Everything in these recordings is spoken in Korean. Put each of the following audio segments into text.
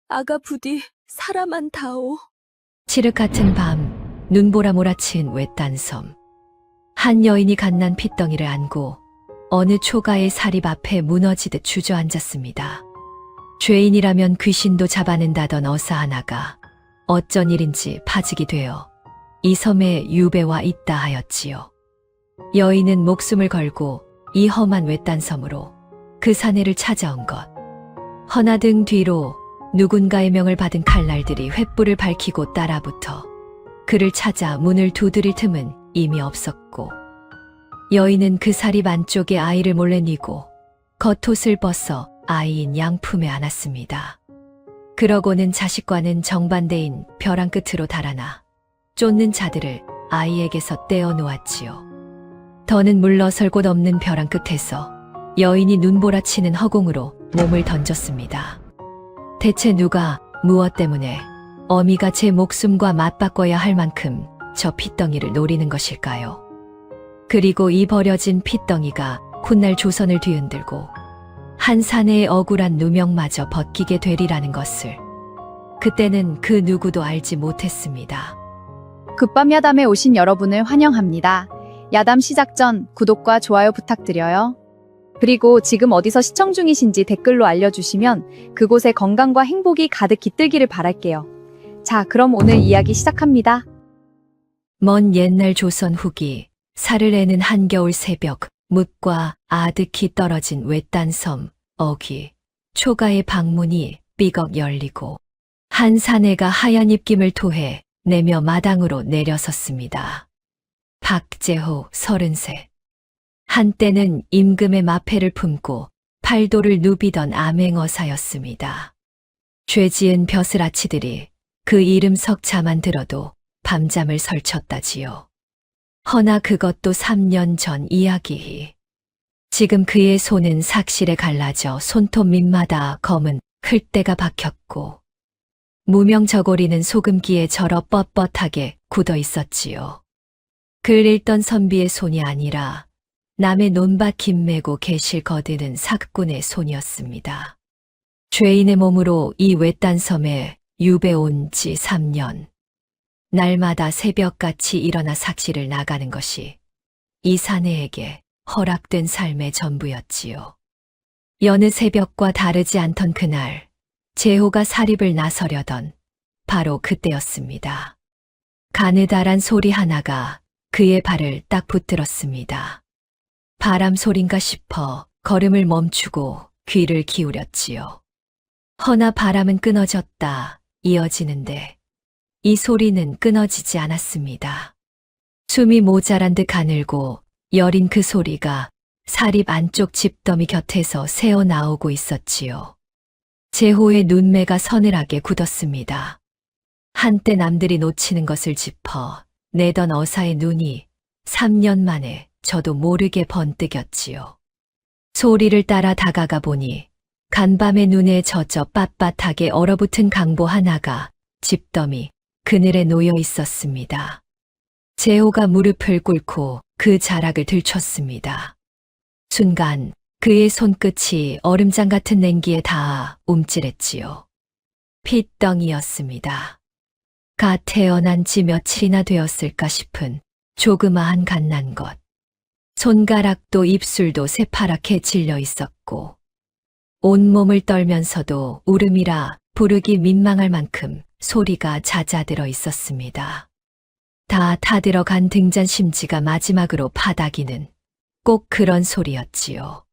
아가 부디 살아만 다오. 칠흑 같은 밤, 눈보라 몰아친 외딴 섬. 한 여인이 갓난 핏덩이를 안고 어느 초가의 사립 앞에 무너지듯 주저앉았습니다. 죄인이라면 귀신도 잡아낸다던 어사 하나가 어쩐 일인지 파직이 되어 이 섬에 유배와 있다 하였지요. 여인은 목숨을 걸고 이 험한 외딴 섬으로 그 사내를 찾아온 것. 허나 등 뒤로 누군가의 명을 받은 칼날들이 횃불을 밝히고 따라붙어 그를 찾아 문을 두드릴 틈은 이미 없었고, 여인은 그 사립 안쪽에 아이를 몰래 뉘고 겉옷을 벗어 아이인 양 품에 안았습니다. 그러고는 자식과는 정반대인 벼랑 끝으로 달아나 쫓는 자들을 아이에게서 떼어 놓았지요. 더는 물러설 곳 없는 벼랑 끝에서 여인이 눈보라치는 허공으로 몸을 던졌습니다. 대체 누가 무엇 때문에 어미가 제 목숨과 맞바꿔야 할 만큼 저 핏덩이를 노리는 것일까요? 그리고 이 버려진 핏덩이가 훗날 조선을 뒤흔들고 한 사내의 억울한 누명마저 벗기게 되리라는 것을 그때는 그 누구도 알지 못했습니다. 굿밤 야담에 오신 여러분을 환영합니다. 야담 시작 전 구독과 좋아요 부탁드려요. 그리고 지금 어디서 시청 중이신지 댓글로 알려주시면 그곳에 건강과 행복이 가득 깃들기를 바랄게요. 자, 그럼 오늘 이야기 시작합니다. 먼 옛날 조선 후기, 살을 내는 한겨울 새벽, 묻과 아득히 떨어진 외딴 섬, 어귀, 초가의 방문이 삐걱 열리고 한 사내가 하얀 입김을 토해 내며 마당으로 내려섰습니다. 박재호 33. 한때는 임금의 마패를 품고 팔도를 누비던 암행어사였습니다. 죄지은 벼슬아치들이 그 이름 석자만 들어도 밤잠을 설쳤다지요. 허나 그것도 3년 전 이야기. 지금 그의 손은 삭실에 갈라져 손톱 밑마다 검은 흘대가 박혔고 무명 저고리는 소금기에 절어 뻣뻣하게 굳어 있었지요. 글 읽던 선비의 손이 아니라 남의 논밭 김매고 개실 거드는 사꾼의 손이었습니다. 죄인의 몸으로 이 외딴 섬에 유배 온 지 3년. 날마다 새벽같이 일어나 삭시를 나가는 것이 이 사내에게 허락된 삶의 전부였지요. 여느 새벽과 다르지 않던 그날, 재호가 사립을 나서려던 바로 그때였습니다. 가느다란 소리 하나가 그의 발을 딱 붙들었습니다. 바람 소린가 싶어 걸음을 멈추고 귀를 기울였지요. 허나 바람은 끊어졌다 이어지는데 이 소리는 끊어지지 않았습니다. 숨이 모자란 듯 가늘고 여린 그 소리가 사립 안쪽 집더미 곁에서 새어 나오고 있었지요. 재호의 눈매가 서늘하게 굳었습니다. 한때 남들이 놓치는 것을 짚어 내던 어사의 눈이 3년 만에 저도 모르게 번뜩였지요. 소리를 따라 다가가 보니 간밤의 눈에 젖어 빳빳하게 얼어붙은 강보 하나가 집더미 그늘에 놓여 있었습니다. 재호가 무릎을 꿇고 그 자락을 들췄습니다. 순간 그의 손끝이 얼음장 같은 냉기에 닿아 움찔했지요. 핏덩이였습니다. 갓 태어난 지 며칠이나 되었을까 싶은 조그마한 갓난 것. 손가락도 입술도 새파랗게 질려 있었고 온몸을 떨면서도 울음이라 부르기 민망할 만큼 소리가 잦아들어 있었습니다. 다 타들어간 등잔 심지가 마지막으로 파닥이는 꼭 그런 소리였지요.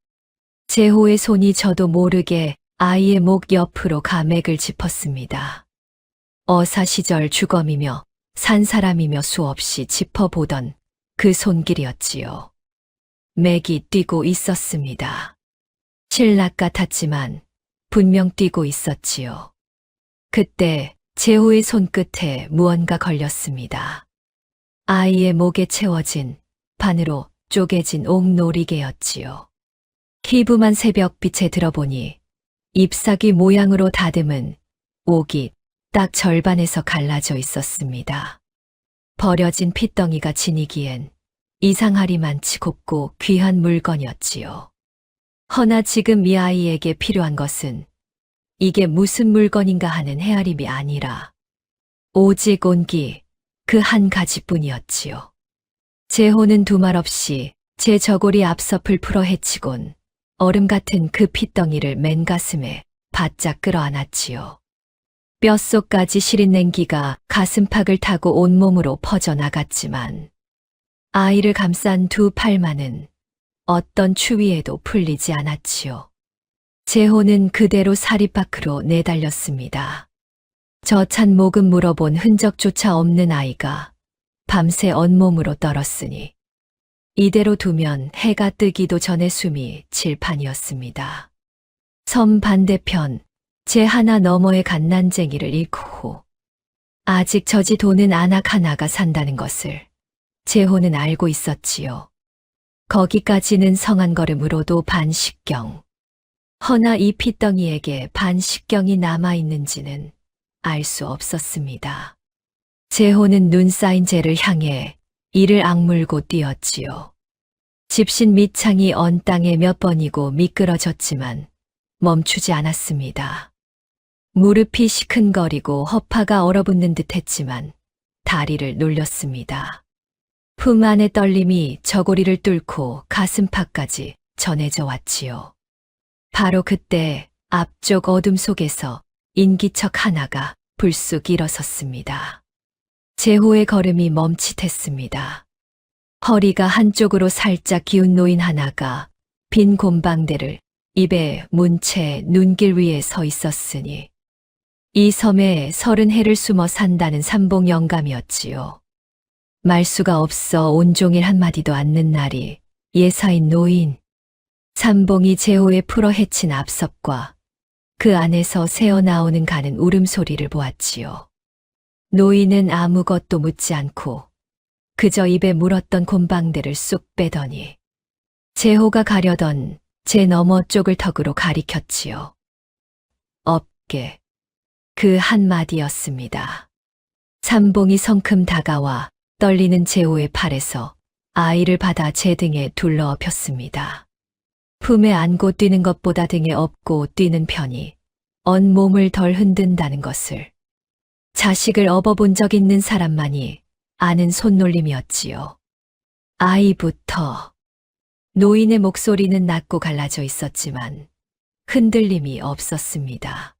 재호의 손이 저도 모르게 아이의 목 옆으로 가맥을 짚었습니다. 어사 시절 주검이며 산 사람이며 수없이 짚어보던 그 손길이었지요. 맥이 뛰고 있었습니다. 신락 같았지만 분명 뛰고 있었지요. 그때 재호의 손끝에 무언가 걸렸습니다. 아이의 목에 채워진 반으로 쪼개진 옥놀이개였지요. 희부만 새벽빛에 들어보니 잎사귀 모양으로 다듬은 옥이 딱 절반에서 갈라져 있었습니다. 버려진 핏덩이가 지니기엔 이상하리만치 곱고 귀한 물건이었지요. 허나 지금 이 아이에게 필요한 것은 이게 무슨 물건인가 하는 헤아림이 아니라 오직 온기 그 한 가지뿐이었지요. 재호는 두말 없이 제 저고리 앞섭을 풀어 헤치곤 얼음 같은 그 핏덩이를 맨 가슴에 바짝 끌어안았지요. 뼛속까지 시린 냉기가 가슴팍을 타고 온몸으로 퍼져나갔지만 아이를 감싼 두 팔만은 어떤 추위에도 풀리지 않았지요. 재호는 그대로 사리 밖으로 내달렸습니다. 저찬 목은 물어본 흔적조차 없는 아이가 밤새 온몸으로 떨었으니 이대로 두면 해가 뜨기도 전에 숨이 칠판이었습니다. 섬 반대편 제 하나 너머의 갓난쟁이를 잃고 후 아직 저지 도는 아낙 하나가 산다는 것을 재호는 알고 있었지요. 거기까지는 성한 걸음으로도 반식경. 허나 이 핏덩이에게 반식경이 남아있는지는 알 수 없었습니다. 재호는 눈 쌓인 재를 향해 이를 악물고 뛰었지요. 집신 밑창이 언 땅에 몇 번이고 미끄러졌지만 멈추지 않았습니다. 무릎이 시큰거리고 허파가 얼어붙는 듯 했지만 다리를 놀렸습니다. 품 안의 떨림이 저고리를 뚫고 가슴팍까지 전해져 왔지요. 바로 그때 앞쪽 어둠 속에서 인기척 하나가 불쑥 일어섰습니다. 재호의 걸음이 멈칫했습니다. 허리가 한쪽으로 살짝 기운 노인 하나가 빈 곰방대를 입에 문 채 눈길 위에 서 있었으니 이 섬에 30해를 숨어 산다는 삼봉 영감이었지요. 말수가 없어 온종일 한마디도 않는 날이 예사인 노인. 삼봉이 재호에 풀어 헤친 앞섭과 그 안에서 새어나오는 가는 울음소리를 보았지요. 노인은 아무것도 묻지 않고 그저 입에 물었던 곰방대를 쑥 빼더니 재호가 가려던 제 너머 쪽을 턱으로 가리켰지요. 없게. 그 한마디였습니다. 삼봉이 성큼 다가와 떨리는 재호의 팔에서 아이를 받아 제 등에 둘러엎였습니다. 품에 안고 뛰는 것보다 등에 업고 뛰는 편이 온몸을 덜 흔든다는 것을 자식을 업어본 적 있는 사람만이 아는 손놀림이었지요. 아이부터. 노인의 목소리는 낮고 갈라져 있었지만 흔들림이 없었습니다.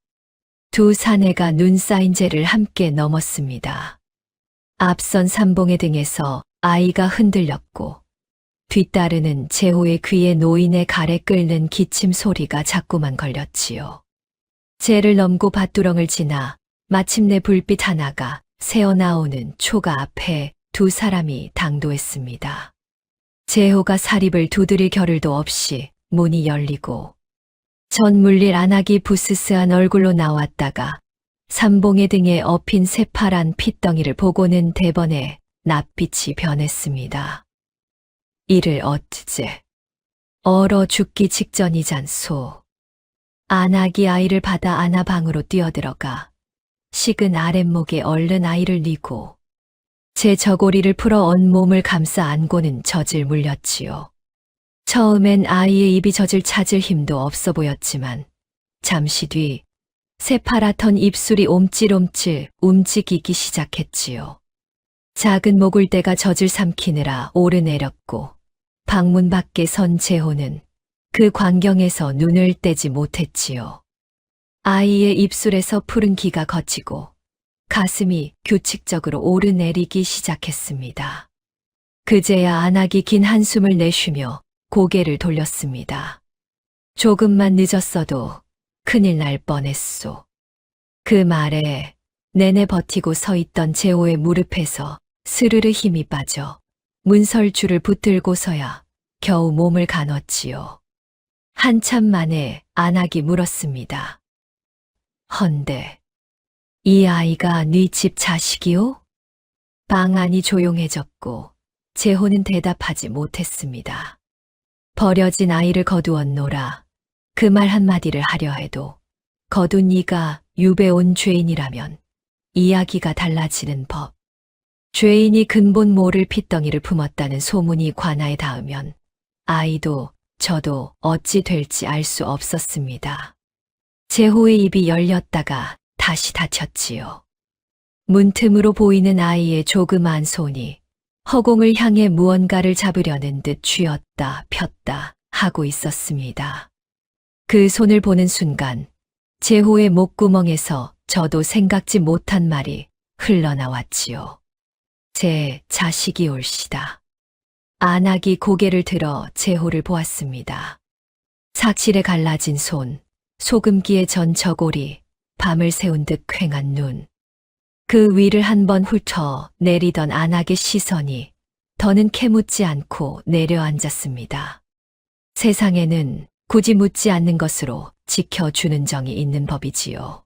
두 사내가 눈 쌓인 재를 함께 넘었습니다. 앞선 삼봉의 등에서 아이가 흔들렸고 뒤따르는 재호의 귀에 노인의 가래 끓는 기침 소리가 자꾸만 걸렸지요. 재를 넘고 밭두렁을 지나 마침내 불빛 하나가 새어나오는 초가 앞에 두 사람이 당도했습니다. 재호가 사립을 두드릴 겨를도 없이 문이 열리고 전물릴 안악이 부스스한 얼굴로 나왔다가 삼봉의 등에 엎인 새파란 핏덩이를 보고는 대번에 낯빛이 변했습니다. 이를 어찌제 얼어 죽기 직전이잖소. 안악이 아이를 받아 안아 방으로 뛰어들어가 식은 아랫목에 얼른 아이를 뉘고 제 저고리를 풀어 온몸을 감싸 안고는 젖을 물렸지요. 처음엔 아이의 입이 젖을 찾을 힘도 없어 보였지만 잠시 뒤 새파랗던 입술이 옴찔옴찔 움직이기 시작했지요. 작은 모굴대가 젖을 삼키느라 오르내렸고 방문 밖에 선 재호는 그 광경에서 눈을 떼지 못했지요. 아이의 입술에서 푸른 기가 거치고 가슴이 규칙적으로 오르내리기 시작했습니다. 그제야 안악이 긴 한숨을 내쉬며 고개를 돌렸습니다. 조금만 늦었어도 큰일 날 뻔했소. 그 말에 내내 버티고 서 있던 재호의 무릎에서 스르르 힘이 빠져 문설줄을 붙들고서야 겨우 몸을 가눴지요. 한참 만에 안악이 물었습니다. 헌데 이 아이가 네 집 자식이오? 방 안이 조용해졌고 재호는 대답하지 못했습니다. 버려진 아이를 거두었노라. 그 말 한마디를 하려 해도 거둔 이가 유배 온 죄인이라면 이야기가 달라지는 법. 죄인이 근본 모를 핏덩이를 품었다는 소문이 관아에 닿으면 아이도 저도 어찌 될지 알 수 없었습니다. 제호의 입이 열렸다가 다시 닫혔지요. 문틈으로 보이는 아이의 조그마한 손이 허공을 향해 무언가를 잡으려는 듯 쥐었다 폈다 하고 있었습니다. 그 손을 보는 순간 제호의 목구멍에서 저도 생각지 못한 말이 흘러나왔지요. 제 자식이 올시다. 안악이 고개를 들어 제호를 보았습니다. 삭실에 갈라진 손, 소금기에 전 저고리, 밤을 새운 듯 퀭한 눈. 그 위를 한번 훑어 내리던 안악의 시선이 더는 캐묻지 않고 내려앉았습니다. 세상에는 굳이 묻지 않는 것으로 지켜주는 정이 있는 법이지요.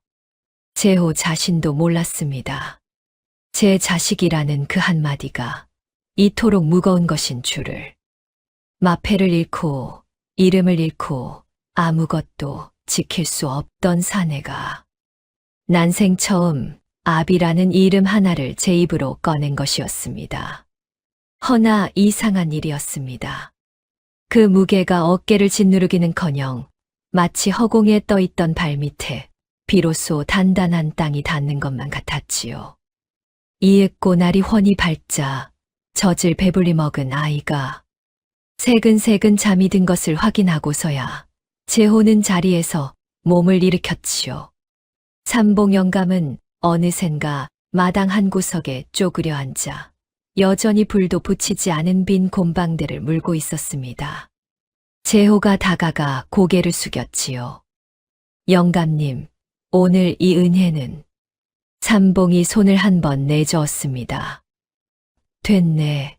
제호 자신도 몰랐습니다. 제 자식이라는 그 한마디가 이토록 무거운 것인 줄을. 마패를 잃고 이름을 잃고 아무것도 지킬 수 없던 사내가 난생 처음 아비라는 이름 하나를 제 입으로 꺼낸 것이었습니다. 허나 이상한 일이었습니다. 그 무게가 어깨를 짓누르기는커녕 마치 허공에 떠있던 발밑에 비로소 단단한 땅이 닿는 것만 같았지요. 이윽고 날이 훤히 밝자 젖을 배불리 먹은 아이가 새근새근 잠이 든 것을 확인하고서야 제호는 자리에서 몸을 일으켰지요. 삼봉 영감은 어느샌가 마당 한 구석에 쪼그려 앉아 여전히 불도 붙이지 않은 빈 곰방대를 물고 있었습니다. 제호가 다가가 고개를 숙였지요. 영감님, 오늘 이 은혜는. 삼봉이 손을 한번 내저었습니다. 됐네.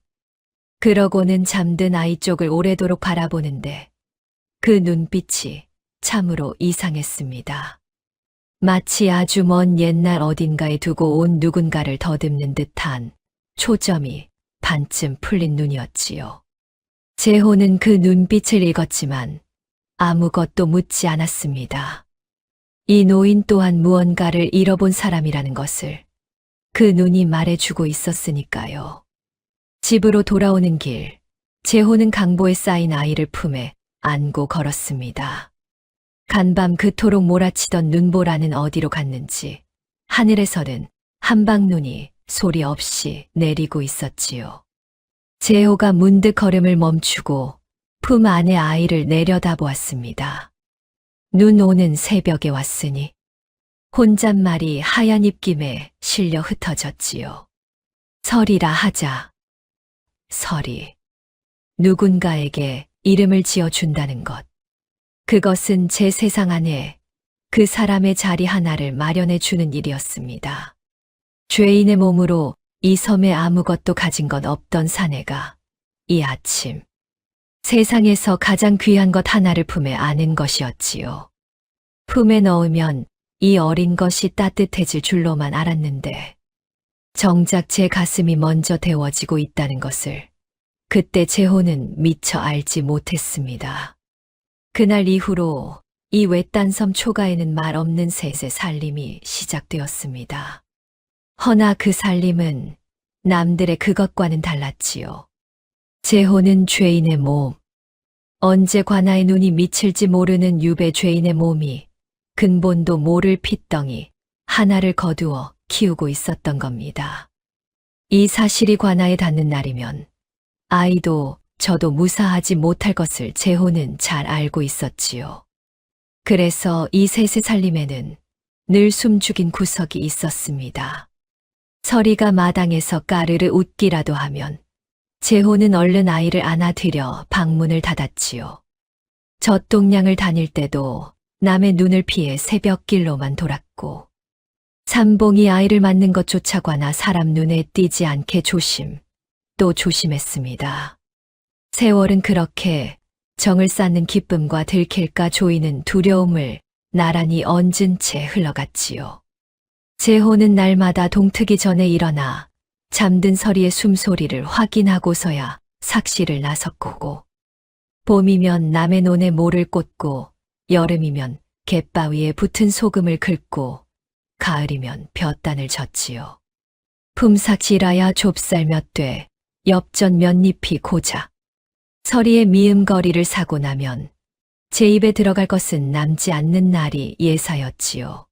그러고는 잠든 아이 쪽을 오래도록 바라보는데 그 눈빛이 참으로 이상했습니다. 마치 아주 먼 옛날 어딘가에 두고 온 누군가를 더듬는 듯한 초점이 반쯤 풀린 눈이었지요. 제호는 그 눈빛을 읽었지만 아무것도 묻지 않았습니다. 이 노인 또한 무언가를 잃어본 사람이라는 것을 그 눈이 말해주고 있었으니까요. 집으로 돌아오는 길, 제호는 강보에 쌓인 아이를 품에 안고 걸었습니다. 간밤 그토록 몰아치던 눈보라는 어디로 갔는지 하늘에서는 한방눈이 소리 없이 내리고 있었지요. 제호가 문득 걸음을 멈추고 품 안에 아이를 내려다보았습니다. 눈 오는 새벽에 왔으니 혼잣말이 하얀 입김에 실려 흩어졌지요. 설이라 하자. 설이. 누군가에게 이름을 지어준다는 것. 그것은 제 세상 안에 그 사람의 자리 하나를 마련해 주는 일이었습니다. 죄인의 몸으로 이 섬에 아무것도 가진 것 없던 사내가 이 아침 세상에서 가장 귀한 것 하나를 품에 안은 것이었지요. 품에 넣으면 이 어린 것이 따뜻해질 줄로만 알았는데 정작 제 가슴이 먼저 데워지고 있다는 것을 그때 제호는 미처 알지 못했습니다. 그날 이후로 이 외딴 섬 초가에는 말 없는 셋의 살림이 시작되었습니다. 허나 그 살림은 남들의 그것과는 달랐지요. 제호는 죄인의 몸, 언제 관아의 눈이 미칠지 모르는 유배 죄인의 몸이 근본도 모를 핏덩이 하나를 거두어 키우고 있었던 겁니다. 이 사실이 관아에 닿는 날이면 아이도 저도 무사하지 못할 것을 제호는 잘 알고 있었지요. 그래서 이 셋의 살림에는 늘 숨죽인 구석이 있었습니다. 설이가 마당에서 까르르 웃기라도 하면 제호는 얼른 아이를 안아들여 방문을 닫았지요. 젖동량을 다닐 때도 남의 눈을 피해 새벽길로만 돌았고 삼봉이 아이를 맞는 것조차 관아 사람 눈에 띄지 않게 조심 또 조심했습니다. 세월은 그렇게 정을 쌓는 기쁨과 들킬까 조이는 두려움을 나란히 얹은 채 흘러갔지요. 제호는 날마다 동트기 전에 일어나 잠든 서리의 숨소리를 확인하고서야 삭시를 나섰고 봄이면 남의 논에 모를 꽂고 여름이면 갯바위에 붙은 소금을 긁고 가을이면 볕단을 젓지요. 품삭시라야 좁쌀 몇 돼, 엽전 몇 잎이 고작. 서리의 미음거리를 사고 나면 제 입에 들어갈 것은 남지 않는 날이 예사였지요.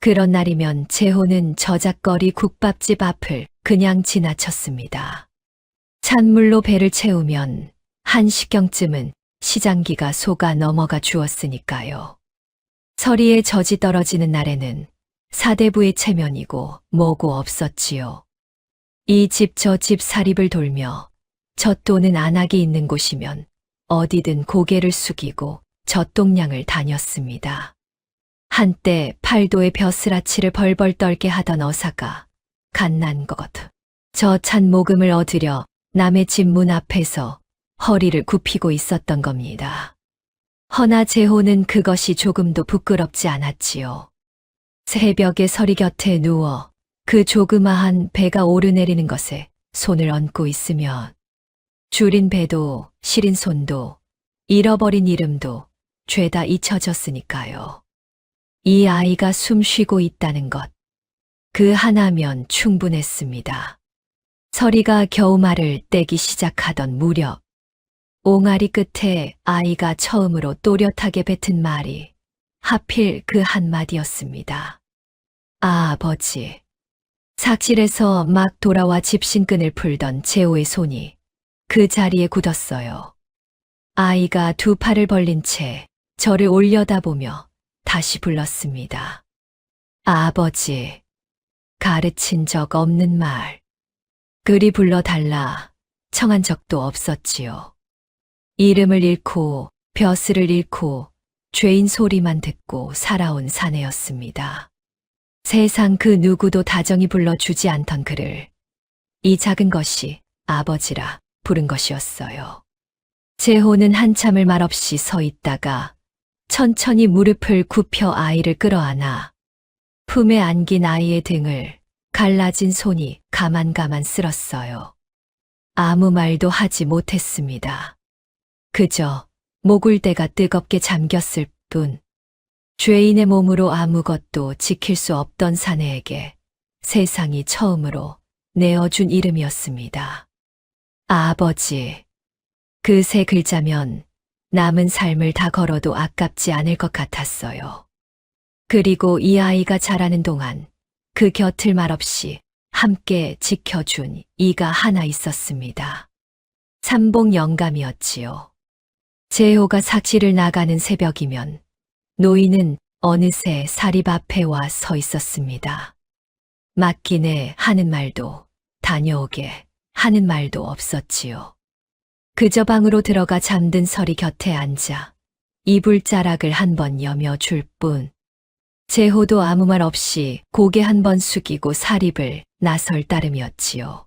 그런 날이면 재호는 저작거리 국밥집 앞을 그냥 지나쳤습니다. 찬물로 배를 채우면 1시경쯤은 시장기가 속아 넘어가 주었으니까요. 서리에 젖이 떨어지는 날에는 사대부의 체면이고 뭐고 없었지요. 이 집 저 집 사립을 돌며 젖도는 안악이 있는 곳이면 어디든 고개를 숙이고 젖동량을 다녔습니다. 한때 팔도의 벼슬아치를 벌벌 떨게 하던 어사가 갓난 것. 저 찬 모금을 얻으려 남의 집 문 앞에서 허리를 굽히고 있었던 겁니다. 허나 재호는 그것이 조금도 부끄럽지 않았지요. 새벽에 서리 곁에 누워 그 조그마한 배가 오르내리는 것에 손을 얹고 있으면 줄인 배도 시린 손도 잃어버린 이름도 죄다 잊혀졌으니까요. 이 아이가 숨 쉬고 있다는 것, 그 하나면 충분했습니다. 서리가 겨우 말을 떼기 시작하던 무렵 옹알이 끝에 아이가 처음으로 또렷하게 뱉은 말이 하필 그 한마디였습니다. 아, 아버지. 삭실에서 막 돌아와 집신끈을 풀던 재호의 손이 그 자리에 굳었어요. 아이가 두 팔을 벌린 채 저를 올려다보며 다시 불렀습니다. 아버지, 가르친 적 없는 말. 그리 불러달라 청한 적도 없었지요. 이름을 잃고 벼슬을 잃고 죄인 소리만 듣고 살아온 사내였습니다. 세상 그 누구도 다정히 불러주지 않던 그를 이 작은 것이 아버지라 부른 것이었어요. 재호는 한참을 말없이 서 있다가 천천히 무릎을 굽혀 아이를 끌어안아 품에 안긴 아이의 등을 갈라진 손이 가만가만 쓸었어요. 아무 말도 하지 못했습니다. 그저 목울대가 뜨겁게 잠겼을 뿐 죄인의 몸으로 아무것도 지킬 수 없던 사내에게 세상이 처음으로 내어준 이름이었습니다. 아버지. 그 세 글자면 남은 삶을 다 걸어도 아깝지 않을 것 같았어요. 그리고 이 아이가 자라는 동안 그 곁을 말없이 함께 지켜준 이가 하나 있었습니다. 삼봉 영감이었지요. 재호가 삭시를 나가는 새벽이면 노인은 어느새 사립 앞에 와 서 있었습니다. 맡기네 하는 말도 다녀오게 하는 말도 없었지요. 그저 방으로 들어가 잠든 서리 곁에 앉아 이불자락을 한번 여며 줄 뿐. 재호도 아무 말 없이 고개 한번 숙이고 사립을 나설 따름이었지요.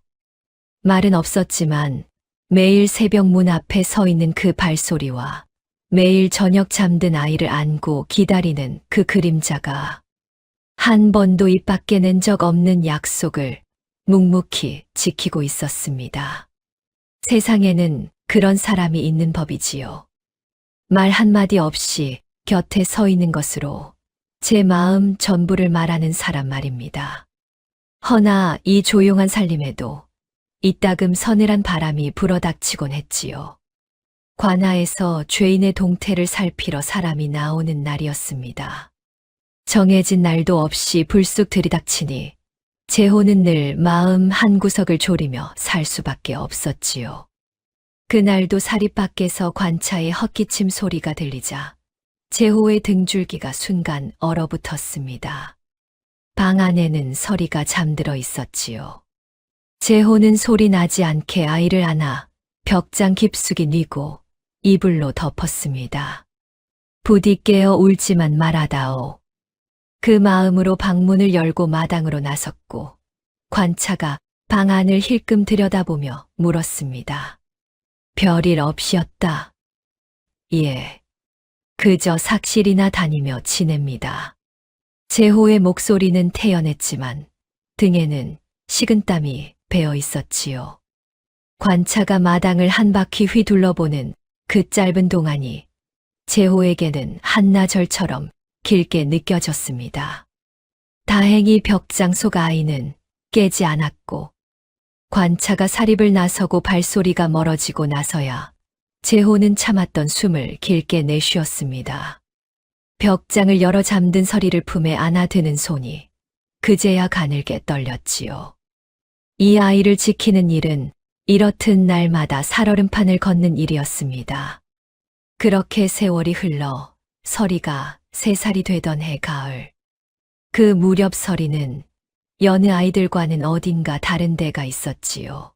말은 없었지만 매일 새벽 문 앞에 서 있는 그 발소리와 매일 저녁 잠든 아이를 안고 기다리는 그 그림자가 한 번도 입 밖에 낸 적 없는 약속을 묵묵히 지키고 있었습니다. 세상에는 그런 사람이 있는 법이지요. 말 한마디 없이 곁에 서 있는 것으로 제 마음 전부를 말하는 사람 말입니다. 허나 이 조용한 살림에도 이따금 서늘한 바람이 불어닥치곤 했지요. 관아에서 죄인의 동태를 살피러 사람이 나오는 날이었습니다. 정해진 날도 없이 불쑥 들이닥치니 재호는 늘 마음 한구석을 졸이며 살 수밖에 없었지요. 그날도 사립 밖에서 관차의 헛기침 소리가 들리자 재호의 등줄기가 순간 얼어붙었습니다. 방 안에는 서리가 잠들어 있었지요. 재호는 소리 나지 않게 아이를 안아 벽장 깊숙이 뉘고 이불로 덮었습니다. 부디 깨어 울지만 말아다오. 그 마음으로 방문을 열고 마당으로 나섰고 관차가 방 안을 힐끔 들여다보며 물었습니다. 별일 없이었다. 예. 그저 삭실이나 다니며 지냅니다. 재호의 목소리는 태연했지만 등에는 식은땀이 배어 있었지요. 관차가 마당을 한 바퀴 휘둘러보는 그 짧은 동안이 재호에게는 한나절처럼 길게 느껴졌습니다. 다행히 벽장 속 아이는 깨지 않았고 관차가 사립을 나서고 발소리가 멀어지고 나서야 재호는 참았던 숨을 길게 내쉬었습니다. 벽장을 열어 잠든 서리를 품에 안아드는 손이 그제야 가늘게 떨렸지요. 이 아이를 지키는 일은 이렇듯 날마다 살얼음판을 걷는 일이었습니다. 그렇게 세월이 흘러 서리가 3살이 되던 해 가을. 그 무렵 서리는 여느 아이들과는 어딘가 다른 데가 있었지요.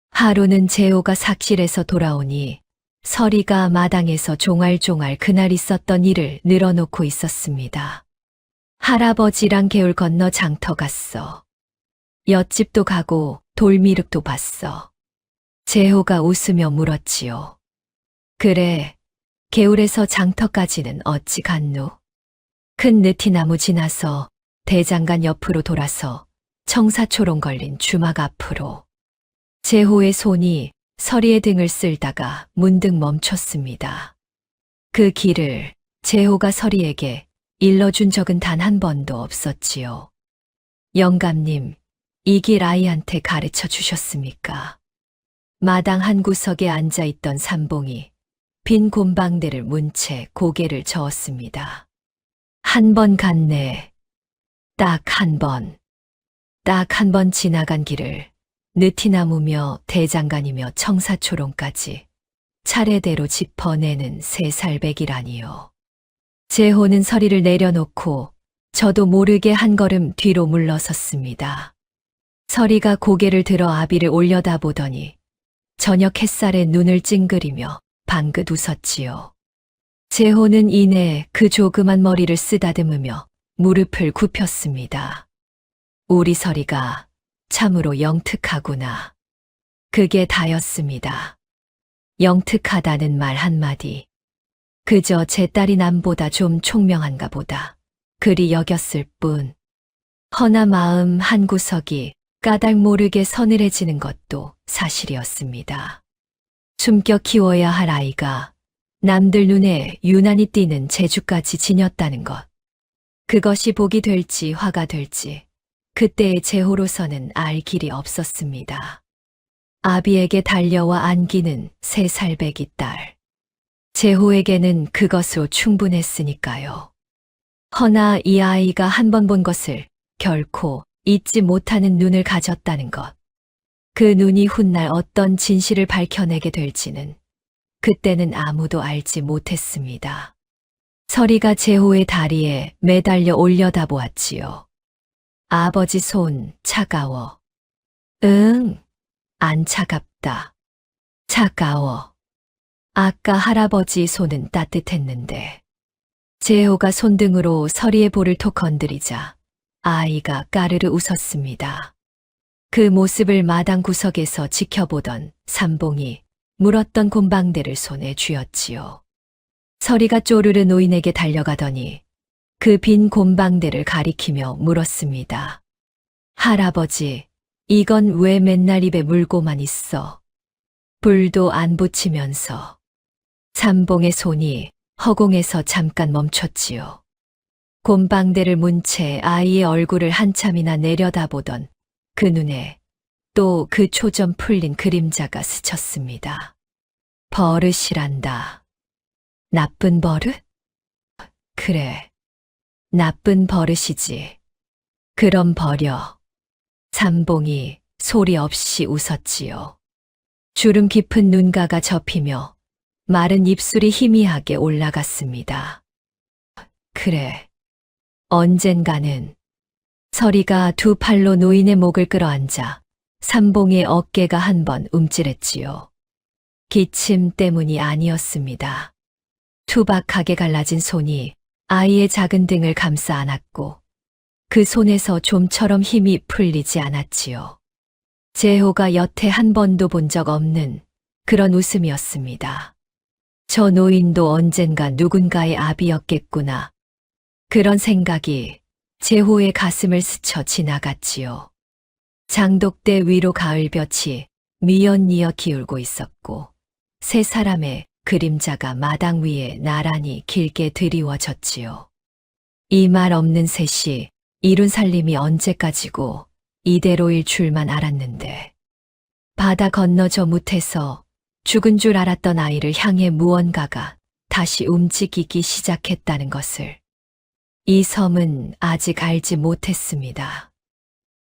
하루는 재호가 삭실에서 돌아오니 서리가 마당에서 종알종알 그날 있었던 일을 늘어놓고 있었습니다. 할아버지랑 개울 건너 장터 갔어. 엿집도 가고 돌미륵도 봤어. 재호가 웃으며 물었지요. 그래, 개울에서 장터까지는 어찌 갔누? 큰 느티나무 지나서 대장간 옆으로 돌아서 청사초롱 걸린 주막 앞으로. 재호의 손이 서리의 등을 쓸다가 문득 멈췄습니다. 그 길을 재호가 서리에게 일러준 적은 단 한 번도 없었지요. 영감님, 이 길 아이한테 가르쳐 주셨습니까? 마당 한 구석에 앉아있던 삼봉이 빈 곰방대를 문 채 고개를 저었습니다. 한 번 갔네. 딱 한 번. 딱 한 번 지나간 길을 느티나무며 대장간이며 청사초롱까지 차례대로 짚어내는 3살배기라니요. 재호는 서리를 내려놓고 저도 모르게 한 걸음 뒤로 물러섰습니다. 서리가 고개를 들어 아비를 올려다보더니 저녁 햇살에 눈을 찡그리며 방긋 웃었지요. 재호는 이내 그 조그만 머리를 쓰다듬으며 무릎을 굽혔습니다. 우리 서리가 참으로 영특하구나. 그게 다였습니다. 영특하다는 말 한마디. 그저 제 딸이 남보다 좀 총명한가 보다. 그리 여겼을 뿐. 허나 마음 한구석이 까닭 모르게 서늘해지는 것도 사실이었습니다. 숨겨 키워야 할 아이가 남들 눈에 유난히 띄는 재주까지 지녔다는 것. 그것이 복이 될지 화가 될지 그때의 재호로서는 알 길이 없었습니다. 아비에게 달려와 안기는 3살배기 딸. 재호에게는 그것으로 충분했으니까요. 허나 이 아이가 한 번 본 것을 결코 잊지 못하는 눈을 가졌다는 것. 그 눈이 훗날 어떤 진실을 밝혀내게 될지는 그때는 아무도 알지 못했습니다. 서리가 재호의 다리에 매달려 올려다보았지요. 아버지 손 차가워. 응, 안 차갑다. 차가워. 아까 할아버지 손은 따뜻했는데. 재호가 손등으로 서리의 볼을 톡 건드리자 아이가 까르르 웃었습니다. 그 모습을 마당 구석에서 지켜보던 삼봉이 물었던 곰방대를 손에 쥐었지요. 서리가 쪼르르 노인에게 달려가더니 그 빈 곰방대를 가리키며 물었습니다. 할아버지, 이건 왜 맨날 입에 물고만 있어? 불도 안 붙이면서. 삼봉의 손이 허공에서 잠깐 멈췄지요. 곰방대를 문 채 아이의 얼굴을 한참이나 내려다보던 그 눈에 또 그 초점 풀린 그림자가 스쳤습니다. 버릇이란다. 나쁜 버릇? 그래, 나쁜 버릇이지. 그럼 버려. 삼봉이 소리 없이 웃었지요. 주름 깊은 눈가가 접히며 마른 입술이 희미하게 올라갔습니다. 그래, 언젠가는. 서리가 두 팔로 노인의 목을 끌어안자 삼봉의 어깨가 한 번 움찔했지요. 기침 때문이 아니었습니다. 투박하게 갈라진 손이 아이의 작은 등을 감싸 안았고 그 손에서 좀처럼 힘이 풀리지 않았지요. 재호가 여태 한 번도 본 적 없는 그런 웃음이었습니다. 저 노인도 언젠가 누군가의 아비였겠구나. 그런 생각이 재호의 가슴을 스쳐 지나갔지요. 장독대 위로 가을볕이 미연이어 기울고 있었고 3사람의 그림자가 마당 위에 나란히 길게 드리워졌지요. 이 말 없는 셋이 이룬 살림이 언제까지고 이대로일 줄만 알았는데 바다 건너 저 못해서 죽은 줄 알았던 아이를 향해 무언가가 다시 움직이기 시작했다는 것을 이 섬은 아직 알지 못했습니다.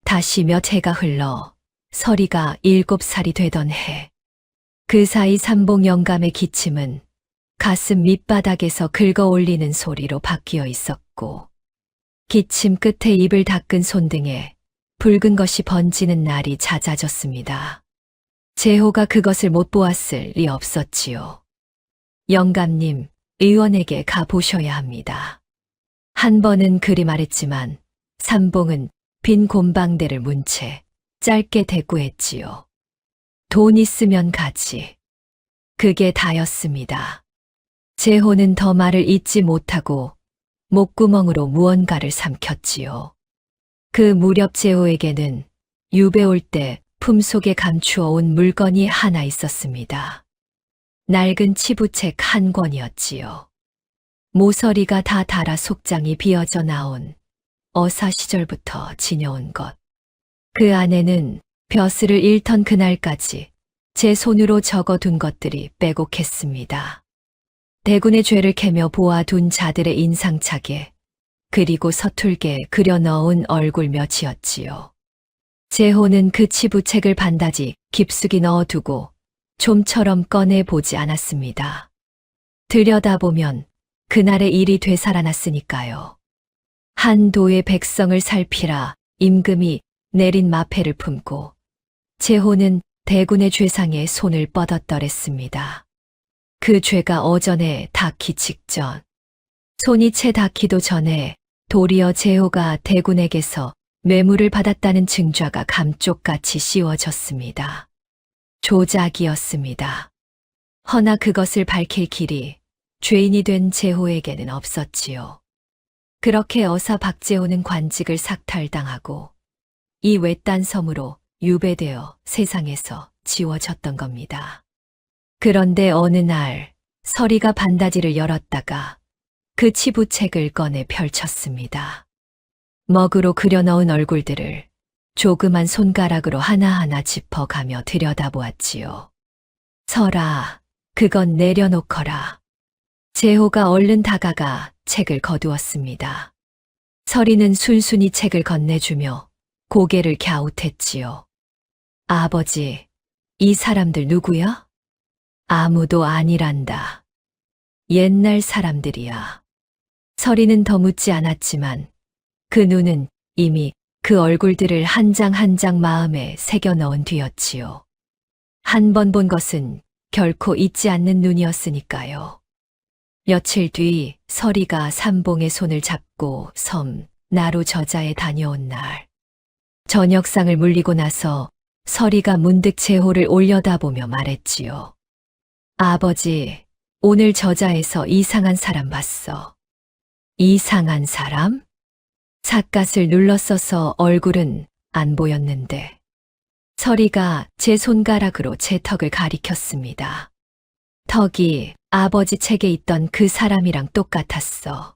다시 몇 해가 흘러 서리가 7살이 되던 해, 그 사이 삼봉 영감의 기침은 가슴 밑바닥에서 긁어 올리는 소리로 바뀌어 있었고, 기침 끝에 입을 닦은 손등에 붉은 것이 번지는 날이 잦아졌습니다. 재호가 그것을 못 보았을 리 없었지요. 영감님, 의원에게 가보셔야 합니다. 한 번은 그리 말했지만 삼봉은 빈 곰방대를 문 채 짧게 대꾸했지요. 돈 있으면 가지. 그게 다였습니다. 재호는 더 말을 잇지 못하고 목구멍으로 무언가를 삼켰지요. 그 무렵 재호에게는 유배 올 때 품속에 감추어 온 물건이 하나 있었습니다. 낡은 치부책 한 권이었지요. 모서리가 다 닳아 속장이 비어져 나온 어사 시절부터 지녀온 것. 그 안에는 벼슬을 잃던 그날까지 제 손으로 적어둔 것들이 빼곡했습니다. 대군의 죄를 캐며 보아둔 자들의 인상차게, 그리고 서툴게 그려 넣은 얼굴 몇이었지요. 재호는 그 치부책을 반다지 깊숙이 넣어두고 좀처럼 꺼내보지 않았습니다. 들여다보면 그날의 일이 되살아났으니까요. 한 도의 백성을 살피라 임금이 내린 마패를 품고 재호는 대군의 죄상에 손을 뻗었더랬습니다. 그 죄가 어전에 닿기 직전, 손이 채 닿기도 전에 도리어 재호가 대군에게서 뇌물을 받았다는 증좌가 감쪽같이 씌워졌습니다. 조작이었습니다. 허나 그것을 밝힐 길이 죄인이 된 재호에게는 없었지요. 그렇게 어사 박재호는 관직을 삭탈당하고 이 외딴 섬으로 유배되어 세상에서 지워졌던 겁니다. 그런데 어느 날 서리가 반다지를 열었다가 그 치부책을 꺼내 펼쳤습니다. 먹으로 그려 넣은 얼굴들을 조그만 손가락으로 하나하나 짚어가며 들여다보았지요. 설아, 그건 내려놓거라. 재호가 얼른 다가가 책을 거두었습니다. 서리는 순순히 책을 건네주며 고개를 갸웃했지요. 아버지, 이 사람들 누구야? 아무도 아니란다. 옛날 사람들이야. 서리는 더 묻지 않았지만 그 눈은 이미 그 얼굴들을 한 장 한 장 마음에 새겨 넣은 뒤였지요. 한 번 본 것은 결코 잊지 않는 눈이었으니까요. 며칠 뒤 서리가 삼봉의 손을 잡고 섬 나루 저자에 다녀온 날, 저녁상을 물리고 나서 서리가 문득 재호를 올려다보며 말했지요. 아버지, 오늘 저자에서 이상한 사람 봤어. 이상한 사람? 삿갓을 눌렀어서 얼굴은 안 보였는데 서리가 제 손가락으로 제 턱을 가리켰습니다. 턱이 아버지 책에 있던 그 사람이랑 똑같았어.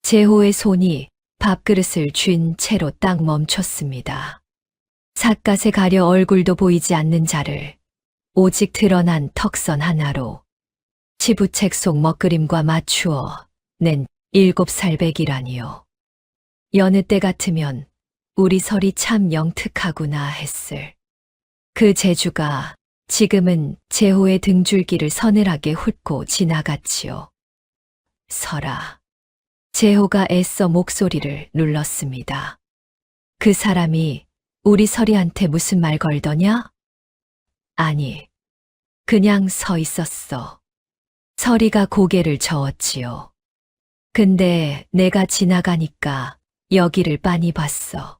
재호의 손이 밥그릇을 쥔 채로 딱 멈췄습니다. 삿갓에 가려 얼굴도 보이지 않는 자를 오직 드러난 턱선 하나로 치부책 속 먹그림과 맞추어 낸 7살배기라니요. 여느 때 같으면 우리 설이 참 영특하구나 했을. 그 재주가 지금은 재호의 등줄기를 서늘하게 훑고 지나갔지요. 설아. 재호가 애써 목소리를 눌렀습니다. 그 사람이 우리 설이한테 무슨 말 걸더냐? 아니, 그냥 서 있었어. 설이가 고개를 저었지요. 근데 내가 지나가니까 여기를 빤히 봤어.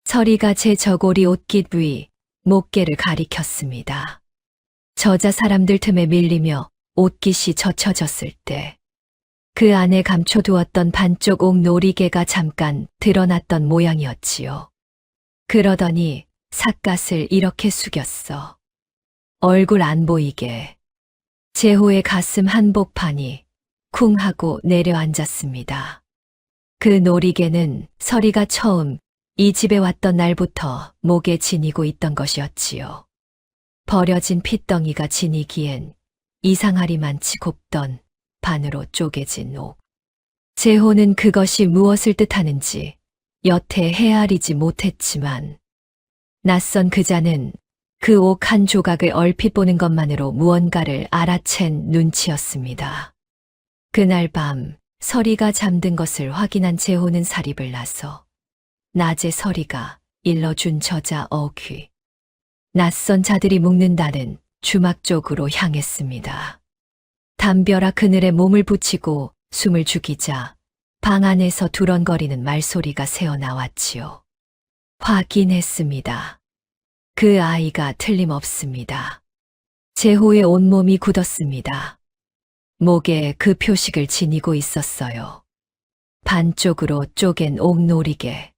설이가 제 저고리 옷깃 위 목개를 가리켰습니다. 저자 사람들 틈에 밀리며 옷깃이 젖혀졌을 때 그 안에 감춰두었던 반쪽 옥 놀이개가 잠깐 드러났던 모양이었지요. 그러더니 삿갓을 이렇게 숙였어. 얼굴 안 보이게. 재호의 가슴 한복판이 쿵 하고 내려앉았습니다. 그 놀이개는 서리가 처음 이 집에 왔던 날부터 목에 지니고 있던 것이었지요. 버려진 핏덩이가 지니기엔 이상하리만치 곱던 반으로 쪼개진 옥. 재호는 그것이 무엇을 뜻하는지 여태 헤아리지 못했지만 낯선 그자는 그 옥 한 조각을 얼핏 보는 것만으로 무언가를 알아챈 눈치였습니다. 그날 밤 서리가 잠든 것을 확인한 재호는 사립을 나서 낮에 서리가 일러준 저자 어귀, 낯선 자들이 묵는다는 주막 쪽으로 향했습니다. 담벼락 그늘에 몸을 붙이고 숨을 죽이자 방 안에서 두런거리는 말소리가 새어나왔지요. 확인했습니다. 그 아이가 틀림없습니다. 재호의 온몸이 굳었습니다. 목에 그 표식을 지니고 있었어요. 반쪽으로 쪼갠 옥놀이개.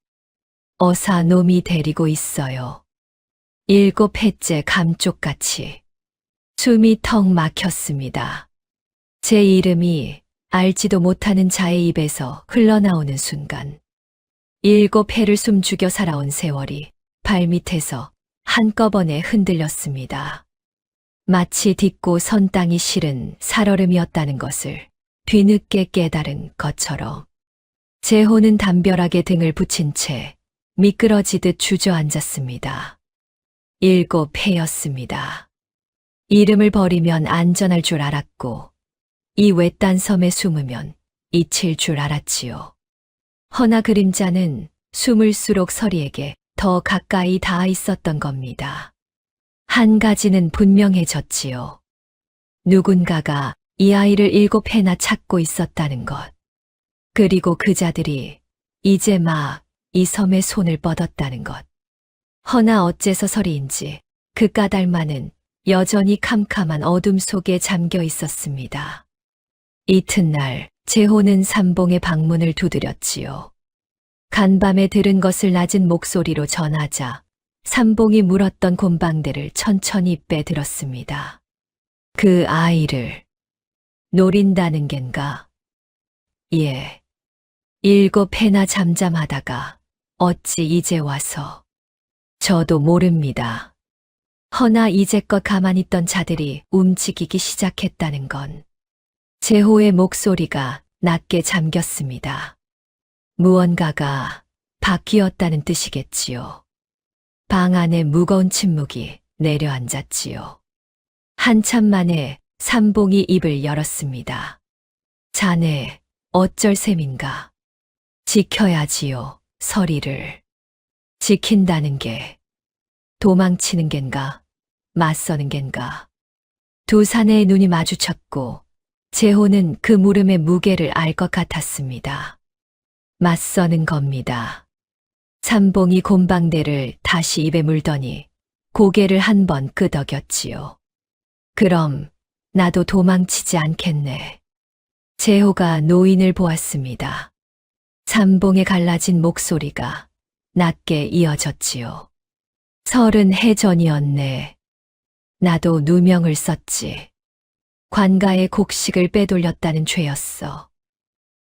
어사 놈이 데리고 있어요. 7회째 감쪽같이. 숨이 턱 막혔습니다. 제 이름이 알지도 못하는 자의 입에서 흘러나오는 순간 7회를 숨죽여 살아온 세월이 발밑에서 한꺼번에 흔들렸습니다. 마치 딛고 선 땅이 실은 살얼음이었다는 것을 뒤늦게 깨달은 것처럼 재호는 담벼락에 등을 붙인 채 미끄러지듯 주저앉았습니다. 7회였습니다. 이름을 버리면 안전할 줄 알았고 이 외딴 섬에 숨으면 잊힐 줄 알았지요. 허나 그림자는 숨을수록 서리에게 더 가까이 닿아 있었던 겁니다. 한 가지는 분명해졌지요. 누군가가 이 아이를 7회나 찾고 있었다는 것. 그리고 그자들이 이제 막 이 섬에 손을 뻗었다는 것. 허나 어째서 서리인지 그 까닭만은 여전히 캄캄한 어둠 속에 잠겨 있었습니다. 이튿날 재호는 삼봉의 방문을 두드렸지요. 간밤에 들은 것을 낮은 목소리로 전하자 삼봉이 물었던 곰방대를 천천히 빼들었습니다. 그 아이를 노린다는 겐가? 예. 7회나 잠잠하다가 어찌 이제 와서. 저도 모릅니다. 허나 이제껏 가만히 있던 자들이 움직이기 시작했다는 건 재호의 목소리가 낮게 잠겼습니다. 무언가가 바뀌었다는 뜻이겠지요. 방 안에 무거운 침묵이 내려앉았지요. 한참 만에 삼봉이 입을 열었습니다. 자네 어쩔 셈인가? 지켜야지요, 서리를. 지킨다는 게 도망치는 겐가, 맞서는 겐가. 두 사내의 눈이 마주쳤고 재호는 그 물음의 무게를 알 것 같았습니다. 맞서는 겁니다. 삼봉이 곰방대를 다시 입에 물더니 고개를 한 번 끄덕였지요. 그럼 나도 도망치지 않겠네. 재호가 노인을 보았습니다. 삼봉의 갈라진 목소리가 낮게 이어졌지요. 30해 전이었네. 나도 누명을 썼지. 관가의 곡식을 빼돌렸다는 죄였어.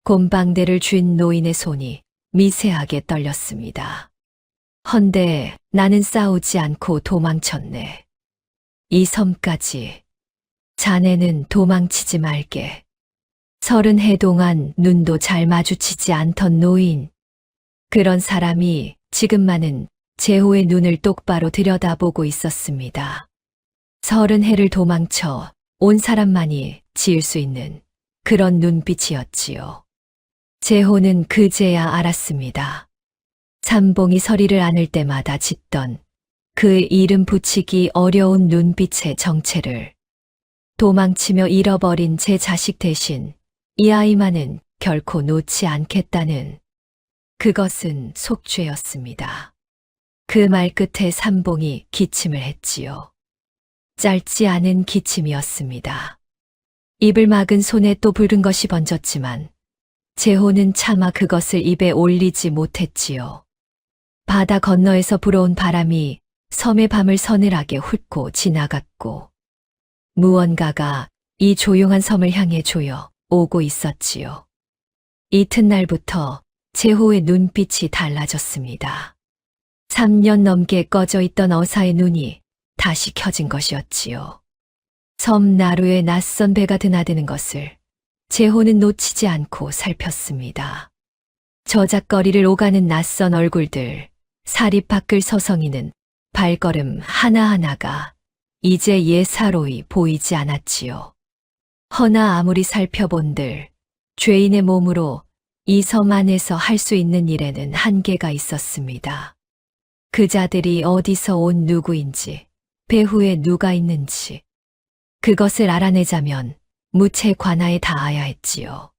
곰방대를 쥔 노인의 손이 미세하게 떨렸습니다. 헌데 나는 싸우지 않고 도망쳤네. 이 섬까지. 자네는 도망치지 말게. 30해 동안 눈도 잘 마주치지 않던 노인. 그런 사람이 지금만은 재호의 눈을 똑바로 들여다보고 있었습니다. 30해를 도망쳐 온 사람만이 지을 수 있는 그런 눈빛이었지요. 재호는 그제야 알았습니다. 삼봉이 서리를 안을 때마다 짓던 그 이름 붙이기 어려운 눈빛의 정체를. 도망치며 잃어버린 제 자식 대신 이 아이만은 결코 놓지 않겠다는 그것은 속죄였습니다. 그 말 끝에 삼봉이 기침을 했지요. 짧지 않은 기침이었습니다. 입을 막은 손에 또 붉은 것이 번졌지만 재호는 차마 그것을 입에 올리지 못했지요. 바다 건너에서 불어온 바람이 섬의 밤을 서늘하게 훑고 지나갔고 무언가가 이 조용한 섬을 향해 조여 오고 있었지요. 이튿날부터 재호의 눈빛이 달라졌습니다. 3년 넘게 꺼져 있던 어사의 눈이 다시 켜진 것이었지요. 섬 나루에 낯선 배가 드나드는 것을 재호는 놓치지 않고 살폈습니다. 저작거리를 오가는 낯선 얼굴들, 사립 밖을 서성이는 발걸음 하나하나가 이제 예사로이 보이지 않았지요. 허나 아무리 살펴본들 죄인의 몸으로 이 섬 안에서 할 수 있는 일에는 한계가 있었습니다. 그 자들이 어디서 온 누구인지, 배후에 누가 있는지, 그것을 알아내자면 무채 관아에 닿아야 했지요.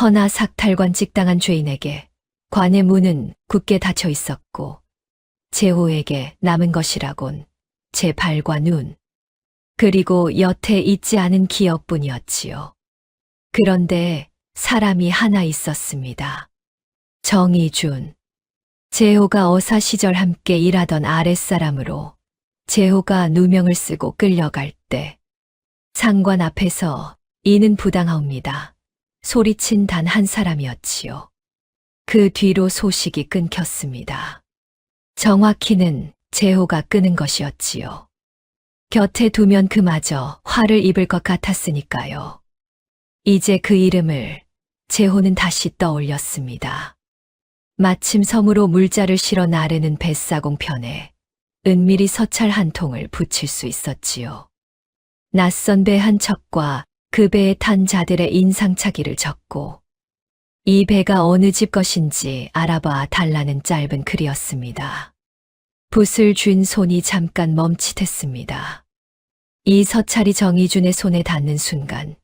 허나 삭탈관 직당한 죄인에게 관의 문은 굳게 닫혀 있었고 재호에게 남은 것이라곤 제 발과 눈, 그리고 여태 잊지 않은 기억뿐이었지요. 그런데 사람이 하나 있었습니다. 정의준. 재호가 어사 시절 함께 일하던 아랫사람으로 재호가 누명을 쓰고 끌려갈 때 상관 앞에서 이는 부당하옵니다. 소리친 단 한 사람이었지요. 그 뒤로 소식이 끊겼습니다. 정확히는 재호가 끄는 것이었지요. 곁에 두면 그마저 화를 입을 것 같았으니까요. 이제 그 이름을 재호는 다시 떠올렸습니다. 마침 섬으로 물자를 실어 나르는 뱃사공 편에 은밀히 서찰 한 통을 붙일 수 있었지요. 낯선 배 한 척과 그 배에 탄 자들의 인상착의를 적고 이 배가 어느 집 것인지 알아봐 달라는 짧은 글이었습니다. 붓을 쥔 손이 잠깐 멈칫했습니다. 이 서찰이 정의준의 손에 닿는 순간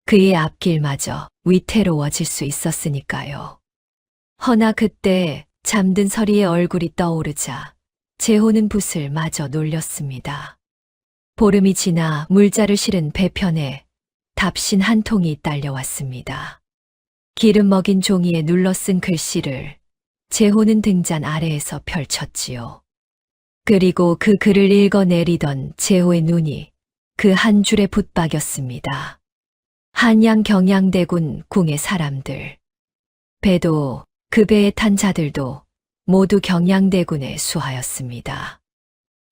그의 앞길마저 위태로워질 수 있었으니까요. 허나 그때 잠든 서리의 얼굴이 떠오르자 재호는 붓을 마저 놀렸습니다. 보름이 지나 물자를 실은 배편에 답신 한 통이 딸려왔습니다. 기름 먹인 종이에 눌러쓴 글씨를 재호는 등잔 아래에서 펼쳤지요. 그리고 그 글을 읽어내리던 재호의 눈이 그 한 줄에 붙박였습니다. 한양 경양대군 궁의 사람들. 배도 그 배에 탄 자들도 모두 경양대군에 수하였습니다.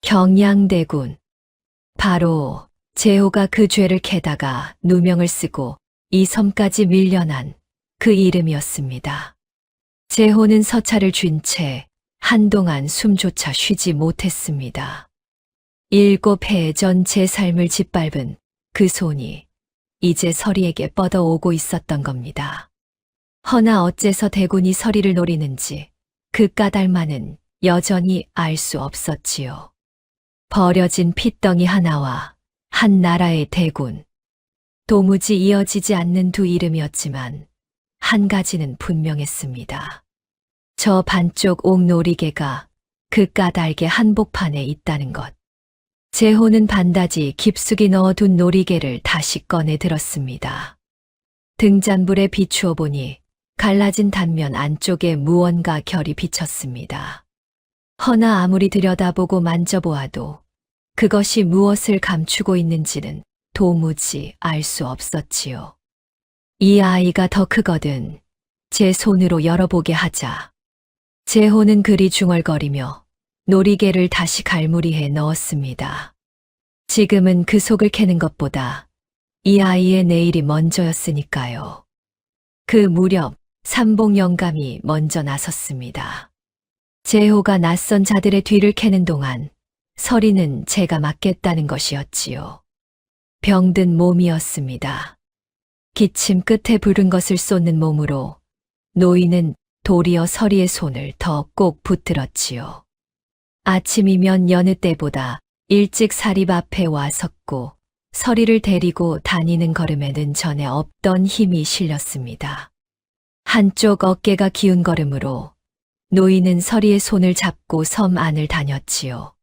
경양대군. 바로 재호가 그 죄를 캐다가 누명을 쓰고 이 섬까지 밀려난 그 이름이었습니다. 재호는 서찰을 쥔 채 한동안 숨조차 쉬지 못했습니다. 7해 전 제 삶을 짓밟은 그 손이 이제 서리에게 뻗어오고 있었던 겁니다. 허나 어째서 대군이 서리를 노리는지 그 까닭만은 여전히 알 수 없었지요. 버려진 핏덩이 하나와 한 나라의 대군. 도무지 이어지지 않는 두 이름이었지만 한 가지는 분명했습니다. 저 반쪽 옥놀이개가 그 까닭의 한복판에 있다는 것. 재호는 반다지 깊숙이 넣어둔 놀이개를 다시 꺼내 들었습니다. 등잔불에 비추어 보니 갈라진 단면 안쪽에 무언가 결이 비쳤습니다. 허나 아무리 들여다보고 만져보아도 그것이 무엇을 감추고 있는지는 도무지 알 수 없었지요. 이 아이가 더 크거든 제 손으로 열어보게 하자. 재호는 그리 중얼거리며 놀이개를 다시 갈무리해 넣었습니다. 지금은 그 속을 캐는 것보다 이 아이의 내일이 먼저였으니까요. 그 무렵 삼봉 영감이 먼저 나섰습니다. 재호가 낯선 자들의 뒤를 캐는 동안 서리는 제가 맡겠다는 것이었지요. 병든 몸이었습니다. 기침 끝에 부른 것을 쏟는 몸으로 노인은 도리어 서리의 손을 더 꼭 붙들었지요. 아침이면 여느 때보다 일찍 사립 앞에 와 섰고 서리를 데리고 다니는 걸음에는 전에 없던 힘이 실렸습니다. 한쪽 어깨가 기운 걸음으로 노인은 서리의 손을 잡고 섬 안을 다녔지요.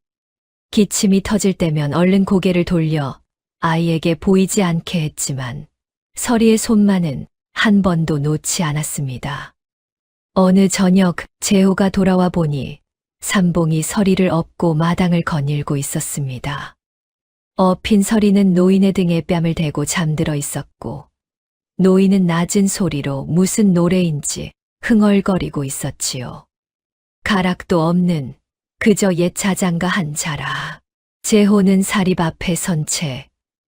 기침이 터질 때면 얼른 고개를 돌려 아이에게 보이지 않게 했지만 서리의 손만은 한 번도 놓지 않았습니다. 어느 저녁 재호가 돌아와 보니 삼봉이 서리를 업고 마당을 거닐고 있었습니다. 업힌 서리는 노인의 등에 뺨을 대고 잠들어 있었고 노인은 낮은 소리로 무슨 노래인지 흥얼거리고 있었지요. 가락도 없는 그저 옛 자장가 한 자락. 제호는 사립 앞에 선 채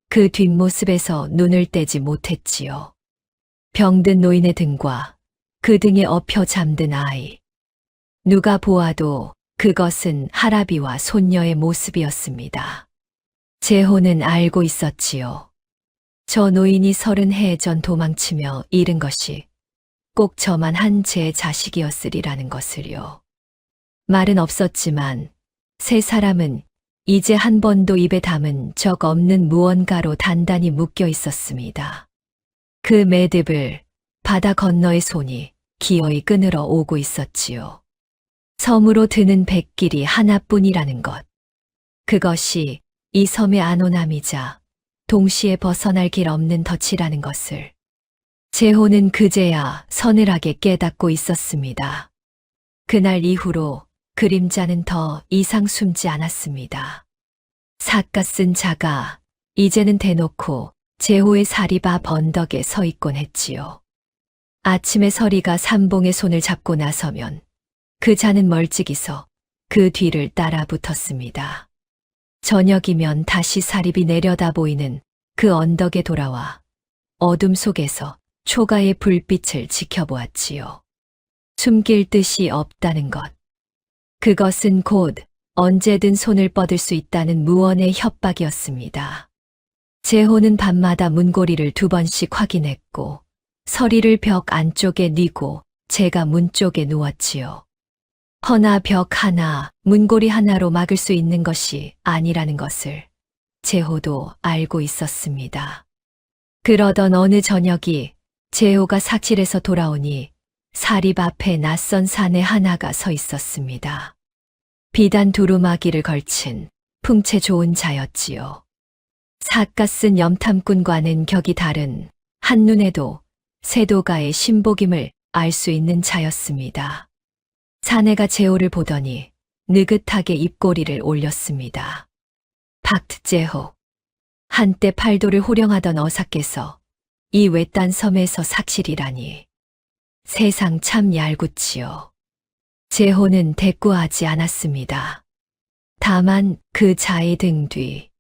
그 뒷모습에서 눈을 떼지 못했지요. 병든 노인의 등과 그 등에 엎여 잠든 아이. 누가 보아도 그것은 할아비와 손녀의 모습이었습니다. 제호는 알고 있었지요. 저 노인이 30해 전 도망치며 잃은 것이 꼭 저만 한 제 자식이었으리라는 것을요. 말은 없었지만 세 사람은 이제 한 번도 입에 담은 적 없는 무언가로 단단히 묶여 있었습니다. 그 매듭을 바다 건너의 손이 기어이 끊으러 오고 있었지요. 섬으로 드는 백길이 하나뿐이라는 것. 그것이 이 섬의 안온함이자 동시에 벗어날 길 없는 덫이라는 것을 제호는 그제야 서늘하게 깨닫고 있었습니다. 그날 이후로 그림자는 더 이상 숨지 않았습니다. 삿갓쓴 자가 이제는 대놓고 제호의 사립 앞 언덕에 서 있곤 했지요. 아침에 서리가 삼봉의 손을 잡고 나서면 그 자는 멀찍이서 그 뒤를 따라 붙었습니다. 저녁이면 다시 사립이 내려다 보이는 그 언덕에 돌아와 어둠 속에서 초가의 불빛을 지켜보았지요. 숨길 뜻이 없다는 것. 그것은 곧 언제든 손을 뻗을 수 있다는 무언의 협박이었습니다. 제호는 밤마다 문고리를 2번씩 확인했고 서리를 벽 안쪽에 뉘고 제가 문 쪽에 누웠지요. 허나 벽 하나, 문고리 하나로 막을 수 있는 것이 아니라는 것을 제호도 알고 있었습니다. 그러던 어느 저녁이 제호가 삭실에서 돌아오니 사립 앞에 낯선 사내 하나가 서 있었습니다. 비단 두루마기를 걸친 풍채 좋은 자였지요. 삿갓쓴 염탐꾼과는 격이 다른 한눈에도 세도가의 신복임을 알 수 있는 자였습니다. 사내가 제호를 보더니 느긋하게 입꼬리를 올렸습니다. 박제호. 한때 팔도를 호령하던 어사께서 이 외딴 섬에서 삭실이라니. 세상 참 얄궂지요. 제호는 대꾸하지 않았습니다. 다만 그 자의 등 뒤,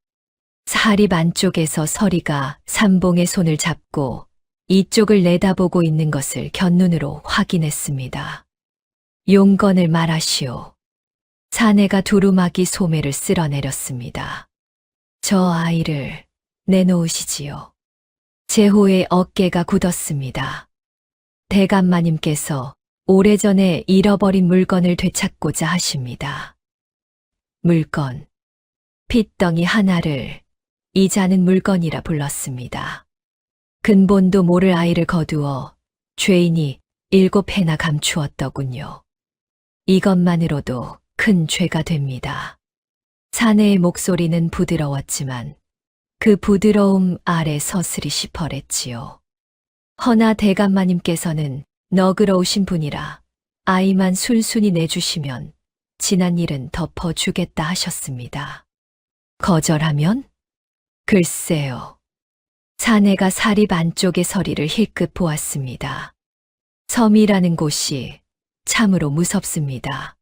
사립 안쪽에서 서리가 삼봉의 손을 잡고 이쪽을 내다보고 있는 것을 곁눈으로 확인했습니다. 용건을 말하시오. 사내가 두루마기 소매를 쓸어내렸습니다. 저 아이를 내놓으시지요. 제호의 어깨가 굳었습니다. 대감마님께서 오래전에 잃어버린 물건을 되찾고자 하십니다. 물건. 핏덩이 하나를 이자는 물건이라 불렀습니다. 근본도 모를 아이를 거두어 죄인이 7해나 감추었더군요. 이것만으로도 큰 죄가 됩니다. 사내의 목소리는 부드러웠지만 그 부드러움 아래 서슬이 시퍼랬지요. 허나 대감마님께서는 너그러우신 분이라 아이만 순순히 내주시면 지난 일은 덮어주겠다 하셨습니다. 거절하면? 글쎄요. 사내가 사립 안쪽의 서리를 힐끗 보았습니다. 섬이라는 곳이 참으로 무섭습니다.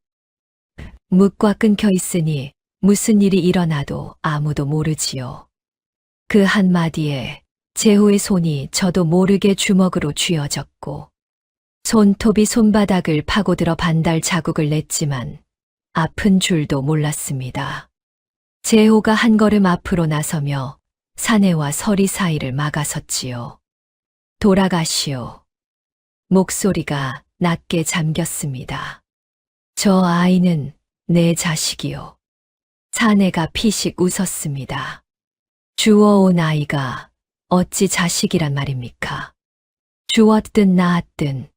묵과 끊겨 있으니 무슨 일이 일어나도 아무도 모르지요. 그 한마디에 제호의 손이 저도 모르게 주먹으로 쥐어졌고 손톱이 손바닥을 파고들어 반달 자국을 냈지만 아픈 줄도 몰랐습니다. 제호가 한 걸음 앞으로 나서며 사내와 서리 사이를 막아섰지요. 돌아가시오. 목소리가 낮게 잠겼습니다. 저 아이는 내 자식이요. 사내가 피식 웃었습니다. 주워온 아이가 어찌 자식이란 말입니까? 주웠든 낳았든.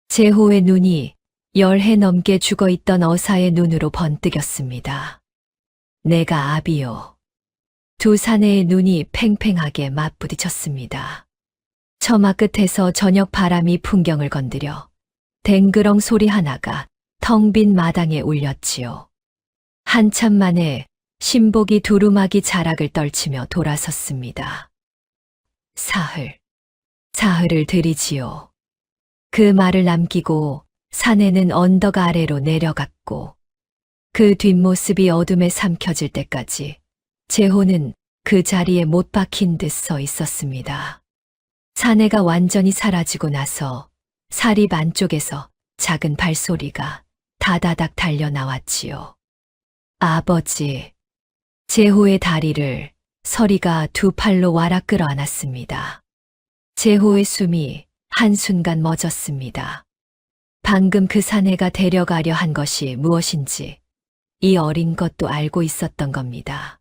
제호의 눈이 10해 넘게 죽어있던 어사의 눈으로 번뜩였습니다. 내가 아비요. 두 사내의 눈이 팽팽하게 맞부딪혔습니다. 처마 끝에서 저녁 바람이 풍경을 건드려 댕그렁 소리 하나가 텅 빈 마당에 울렸지요. 한참 만에 신복이 두루마기 자락을 떨치며 돌아섰습니다. 사흘을 들이지요. 그 말을 남기고 사내는 언덕 아래로 내려갔고 그 뒷모습이 어둠에 삼켜질 때까지 재호는 그 자리에 못 박힌 듯 서 있었습니다. 사내가 완전히 사라지고 나서 사립 안쪽에서 작은 발소리가 다다닥 달려 나왔지요. 아버지. 재호의 다리를 서리가 두 팔로 와락 끌어안았습니다. 재호의 숨이 한순간 멎었습니다. 방금 그 사내가 데려가려 한 것이 무엇인지 이 어린 것도 알고 있었던 겁니다.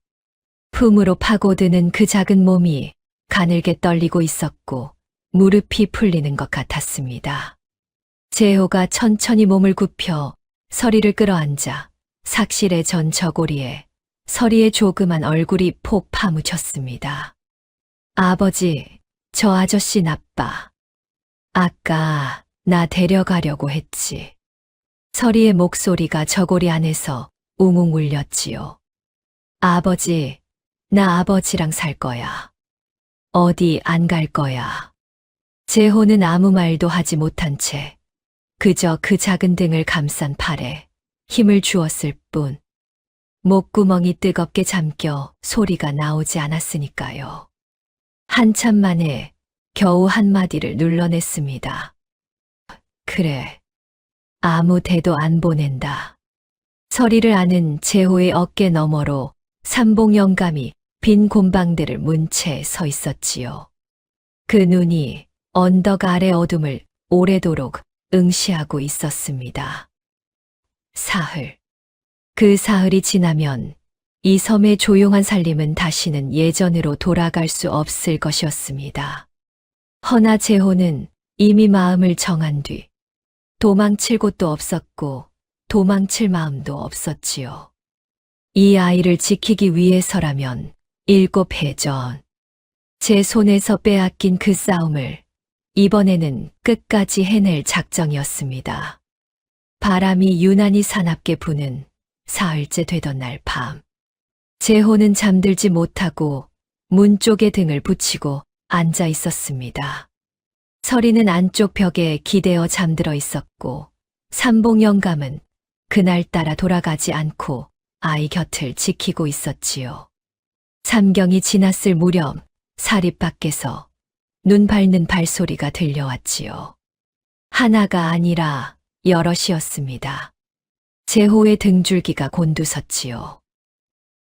품으로 파고드는 그 작은 몸이 가늘게 떨리고 있었고 무릎이 풀리는 것 같았습니다. 재호가 천천히 몸을 굽혀 서리를 끌어앉아 삭실의 전 저고리에 서리의 조그만 얼굴이 폭 파묻혔습니다. 아버지, 저 아저씨 나빠. 아까 나 데려가려고 했지. 서리의 목소리가 저고리 안에서 웅웅 울렸지요. 아버지, 나 아버지랑 살 거야. 어디 안 갈 거야. 재호는 아무 말도 하지 못한 채 그저 그 작은 등을 감싼 팔에 힘을 주었을 뿐 목구멍이 뜨겁게 잠겨 소리가 나오지 않았으니까요. 한참 만에 겨우 한마디를 눌러냈습니다. 그래. 아무 대도 안 보낸다. 서리를 아는 재호의 어깨 너머로 삼봉 영감이 빈 곰방대를 문 채 서 있었지요. 그 눈이 언덕 아래 어둠을 오래도록 응시하고 있었습니다. 사흘. 그 사흘이 지나면 이 섬의 조용한 살림은 다시는 예전으로 돌아갈 수 없을 것이었습니다. 허나 재호는 이미 마음을 정한 뒤 도망칠 곳도 없었고 도망칠 마음도 없었지요. 이 아이를 지키기 위해서라면 7해 전 제 손에서 빼앗긴 그 싸움을 이번에는 끝까지 해낼 작정이었습니다. 바람이 유난히 사납게 부는 사흘째 되던 날 밤. 재호는 잠들지 못하고 문 쪽에 등을 붙이고 앉아 있었습니다. 서리는 안쪽 벽에 기대어 잠들어 있었고 삼봉 영감은 그날따라 돌아가지 않고 아이 곁을 지키고 있었지요. 삼경이 지났을 무렵 사립 밖에서 눈 밟는 발소리가 들려왔지요. 하나가 아니라 여럿이었습니다. 재호의 등줄기가 곤두섰지요.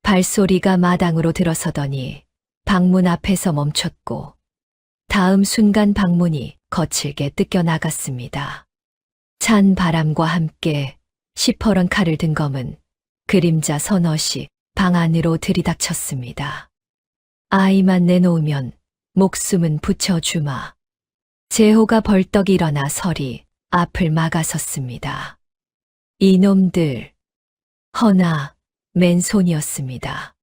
발소리가 마당으로 들어서더니 방문 앞에서 멈췄고 다음 순간 방문이 거칠게 뜯겨 나갔습니다. 찬 바람과 함께 시퍼런 칼을 든 검은 그림자 서넛이 방 안으로 들이닥쳤습니다. 아이만 내놓으면 목숨은 붙여주마. 재호가 벌떡 일어나 서리 앞을 막아섰습니다. 이놈들. 허나 맨손이었습니다.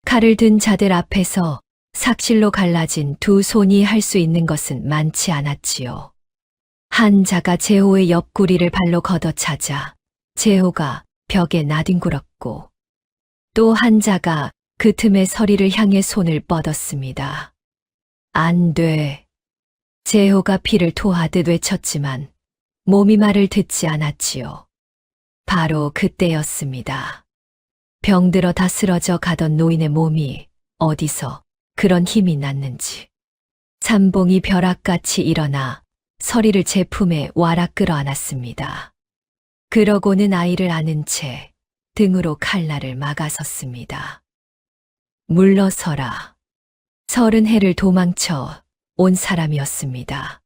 칼을 든 자들 앞에서 삭실로 갈라진 두 손이 할 수 있는 것은 많지 않았지요. 한 자가 재호의 옆구리를 발로 걷어차자 재호가 벽에 나뒹굴었고 또 한 자가 그 틈에 서리를 향해 손을 뻗었습니다. 안 돼. 재호가 피를 토하듯 외쳤지만 몸이 말을 듣지 않았지요. 바로 그때였습니다. 병들어 다 쓰러져 가던 노인의 몸이 어디서 그런 힘이 났는지. 삼봉이 벼락같이 일어나 서리를 제 품에 와락 끌어안았습니다. 그러고는 아이를 안은 채 등으로 칼날을 막아섰습니다. 물러서라. 30해를 도망쳐 온 사람이었습니다.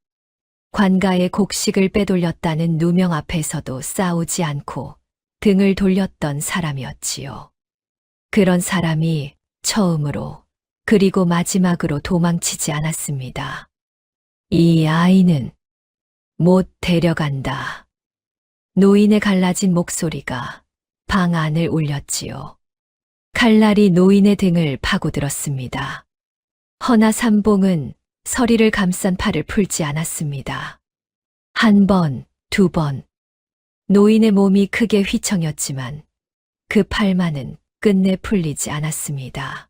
관가의 곡식을 빼돌렸다는 누명 앞에서도 싸우지 않고 등을 돌렸던 사람이었지요. 그런 사람이 처음으로 그리고 마지막으로 도망치지 않았습니다. 이 아이는 못 데려간다. 노인의 갈라진 목소리가 방 안을 울렸지요. 칼날이 노인의 등을 파고들었습니다. 허나 삼봉은 서리를 감싼 팔을 풀지 않았습니다. 한 번, 두 번. 노인의 몸이 크게 휘청였지만 그 팔만은 끝내 풀리지 않았습니다.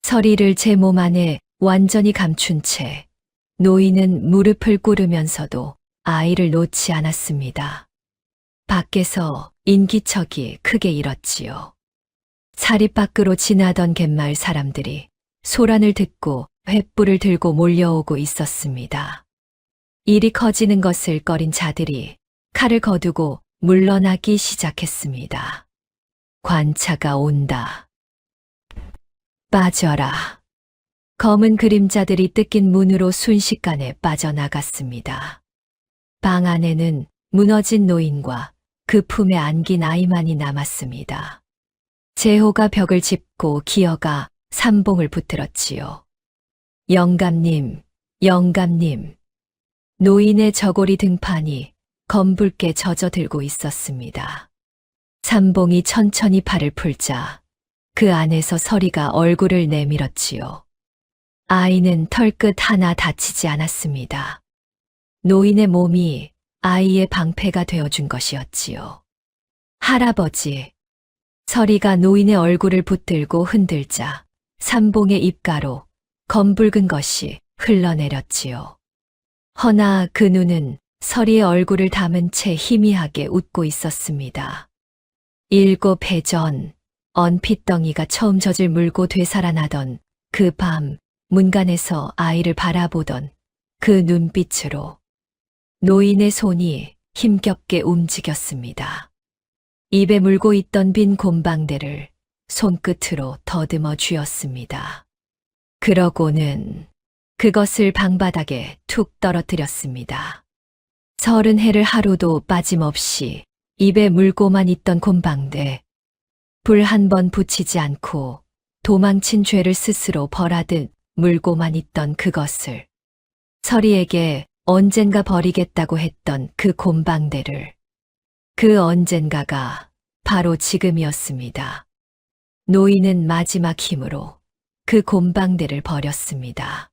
서리를 제 몸 안에 완전히 감춘 채 노인은 무릎을 꿇으면서도 아이를 놓지 않았습니다. 밖에서 인기척이 크게 일었지요. 사리 밖으로 지나던 갯마을 사람들이 소란을 듣고 횃불을 들고 몰려오고 있었습니다. 일이 커지는 것을 꺼린 자들이 칼을 거두고 물러나기 시작했습니다. 관차가 온다. 빠져라. 검은 그림자들이 뜯긴 문으로 순식간에 빠져나갔습니다. 방 안에는 무너진 노인과 그 품에 안긴 아이만이 남았습니다. 제호가 벽을 짚고 기어가 삼봉을 붙들었지요. 영감님, 영감님. 노인의 저고리 등판이 검붉게 젖어들고 있었습니다. 삼봉이 천천히 팔을 풀자 그 안에서 서리가 얼굴을 내밀었지요. 아이는 털끝 하나 다치지 않았습니다. 노인의 몸이 아이의 방패가 되어준 것이었지요. 할아버지. 서리가 노인의 얼굴을 붙들고 흔들자 삼봉의 입가로 검붉은 것이 흘러내렸지요. 허나 그 눈은 서리의 얼굴을 담은 채 희미하게 웃고 있었습니다. 7해 전 언핏덩이가 처음 젖을 물고 되살아나던 그 밤 문간에서 아이를 바라보던 그 눈빛으로 노인의 손이 힘겹게 움직였습니다. 입에 물고 있던 빈 곰방대를 손끝으로 더듬어 쥐었습니다. 그러고는 그것을 방바닥에 툭 떨어뜨렸습니다. 30해를 하루도 빠짐없이 입에 물고만 있던 곰방대, 불 한 번 붙이지 않고 도망친 죄를 스스로 벌하듯 물고만 있던 그것을 서리에게 언젠가 버리겠다고 했던 그 곰방대를 그 언젠가가 바로 지금이었습니다. 노인은 마지막 힘으로 그 곰방대를 버렸습니다.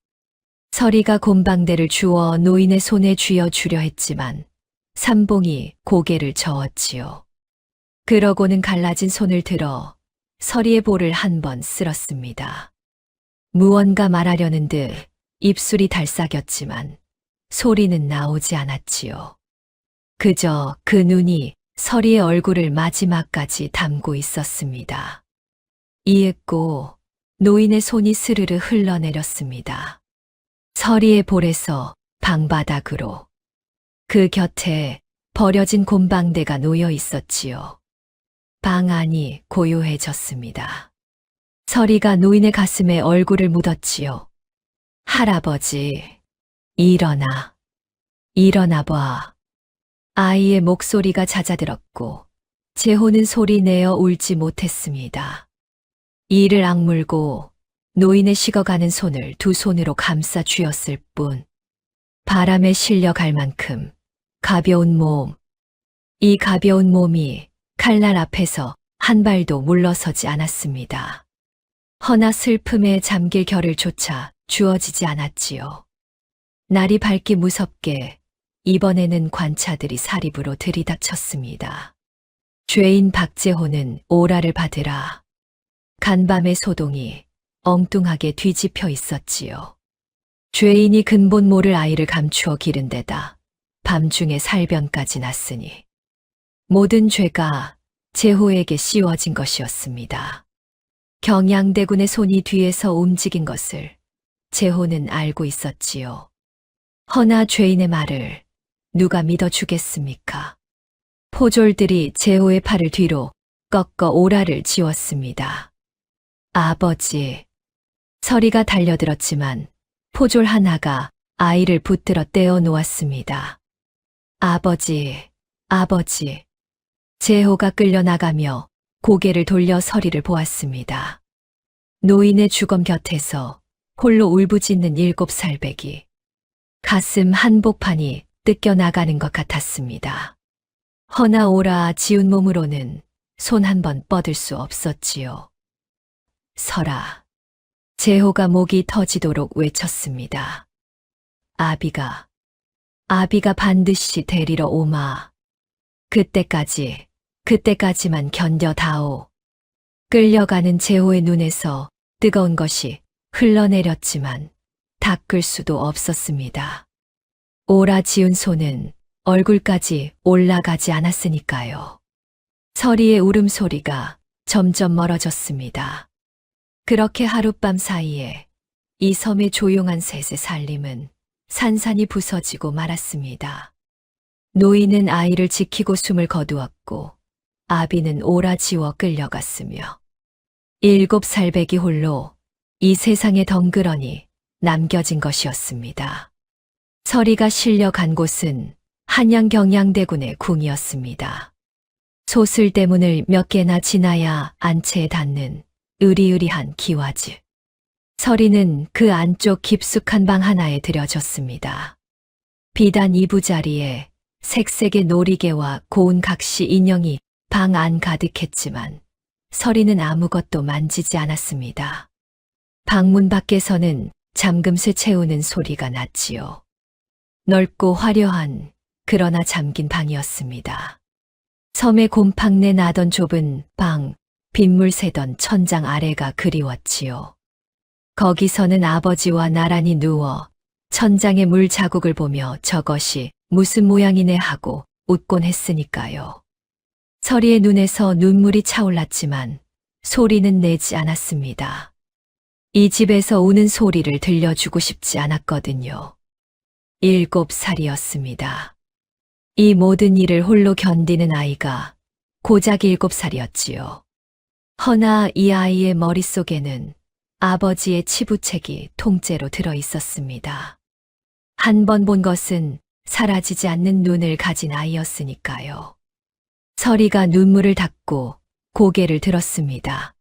서리가 곰방대를 주워 노인의 손에 쥐어 주려 했지만 삼봉이 고개를 저었지요. 그러고는 갈라진 손을 들어 서리의 볼을 한 번 쓸었습니다. 무언가 말하려는 듯 입술이 달싹였지만 소리는 나오지 않았지요. 그저 그 눈이 서리의 얼굴을 마지막까지 담고 있었습니다. 이윽고 노인의 손이 스르르 흘러내렸습니다. 서리의 볼에서 방바닥으로 그 곁에 버려진 곰방대가 놓여 있었지요. 방 안이 고요해졌습니다. 서리가 노인의 가슴에 얼굴을 묻었지요. 할아버지, 일어나, 일어나 봐. 아이의 목소리가 잦아들었고 제호는 소리 내어 울지 못했습니다. 이를 악물고 노인의 식어가는 손을 두 손으로 감싸 쥐었을 뿐 바람에 실려갈 만큼 가벼운 몸, 이 가벼운 몸이 칼날 앞에서 한 발도 물러서지 않았습니다. 허나 슬픔에 잠길 겨를 조차 주어지지 않았지요. 날이 밝기 무섭게 이번에는 관차들이 사립으로 들이닥쳤습니다. 죄인 박재호는 오라를 받으라. 간밤의 소동이 엉뚱하게 뒤집혀 있었지요. 죄인이 근본 모를 아이를 감추어 기른 데다 밤중에 살변까지 났으니 모든 죄가 재호에게 씌워진 것이었습니다. 경양대군의 손이 뒤에서 움직인 것을 재호는 알고 있었지요. 허나 죄인의 말을 누가 믿어주겠습니까? 포졸들이 재호의 팔을 뒤로 꺾어 오라를 지웠습니다. 아버지, 서리가 달려들었지만 포졸 하나가 아이를 붙들어 떼어 놓았습니다. 아버지, 아버지. 재호가 끌려나가며 고개를 돌려 서리를 보았습니다. 노인의 주검 곁에서 홀로 울부짖는 7살배기. 가슴 한복판이 뜯겨나가는 것 같았습니다. 허나 오라 지운 몸으로는 손 한 번 뻗을 수 없었지요. 서라. 재호가 목이 터지도록 외쳤습니다. 아비가 반드시 데리러 오마. 그때까지만 견뎌다오. 끌려가는 재호의 눈에서 뜨거운 것이 흘러내렸지만 닦을 수도 없었습니다. 오라 지은 손은 얼굴까지 올라가지 않았으니까요. 서리의 울음소리가 점점 멀어졌습니다. 그렇게 하룻밤 사이에 이 섬의 조용한 셋의 살림은 산산이 부서지고 말았습니다. 노인은 아이를 지키고 숨을 거두었고 아비는 오라지워 끌려갔으며 7살 백이 홀로 이 세상에 덩그러니 남겨진 것이었습니다. 서리가 실려간 곳은 한양 경양대군의 궁이었습니다. 소슬대문을 몇 개나 지나야 안채에 닿는 으리으리한 기와집. 서리는 그 안쪽 깊숙한 방 하나에 들여졌습니다. 비단 이부자리에 색색의 놀이개와 고운 각시 인형이 방 안 가득했지만 서리는 아무것도 만지지 않았습니다. 방문 밖에서는 잠금새 채우는 소리가 났지요. 넓고 화려한 그러나 잠긴 방이었습니다. 섬의 곰팡내 나던 좁은 방, 빗물 새던 천장 아래가 그리웠지요. 거기서는 아버지와 나란히 누워 천장의 물 자국을 보며 저것이 무슨 모양이네 하고 웃곤 했으니까요. 서리의 눈에서 눈물이 차올랐지만 소리는 내지 않았습니다. 이 집에서 우는 소리를 들려주고 싶지 않았거든요. 7살이었습니다. 이 모든 일을 홀로 견디는 아이가 고작 7살이었지요. 허나 이 아이의 머릿속에는 아버지의 치부책이 통째로 들어 있었습니다. 한 번 본 것은 사라지지 않는 눈을 가진 아이였으니까요. 서리가 눈물을 닦고 고개를 들었습니다.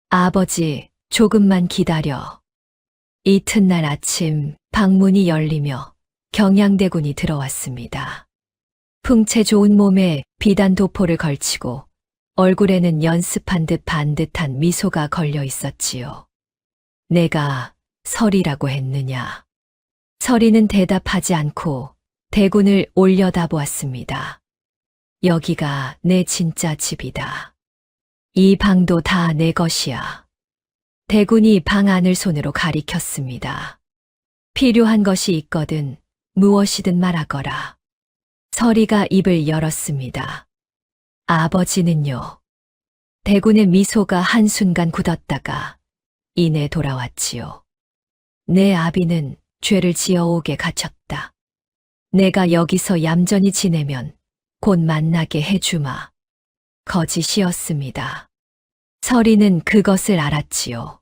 아버지, 조금만 기다려. 이튿날 아침 방문이 열리며 경양대군이 들어왔습니다. 풍채 좋은 몸에 비단 도포를 걸치고 얼굴에는 연습한 듯 반듯한 미소가 걸려 있었지요. 내가 서리라고 했느냐. 서리는 대답하지 않고 대군을 올려다보았습니다. 여기가 내 진짜 집이다. 이 방도 다 내 것이야. 대군이 방 안을 손으로 가리켰습니다. 필요한 것이 있거든 무엇이든 말하거라. 서리가 입을 열었습니다. 아버지는요. 대군의 미소가 한순간 굳었다가 이내 돌아왔지요. 내 아비는 죄를 지어오게 갇혔다. 내가 여기서 얌전히 지내면 곧 만나게 해주마. 거짓이었습니다. 서리는 그것을 알았지요.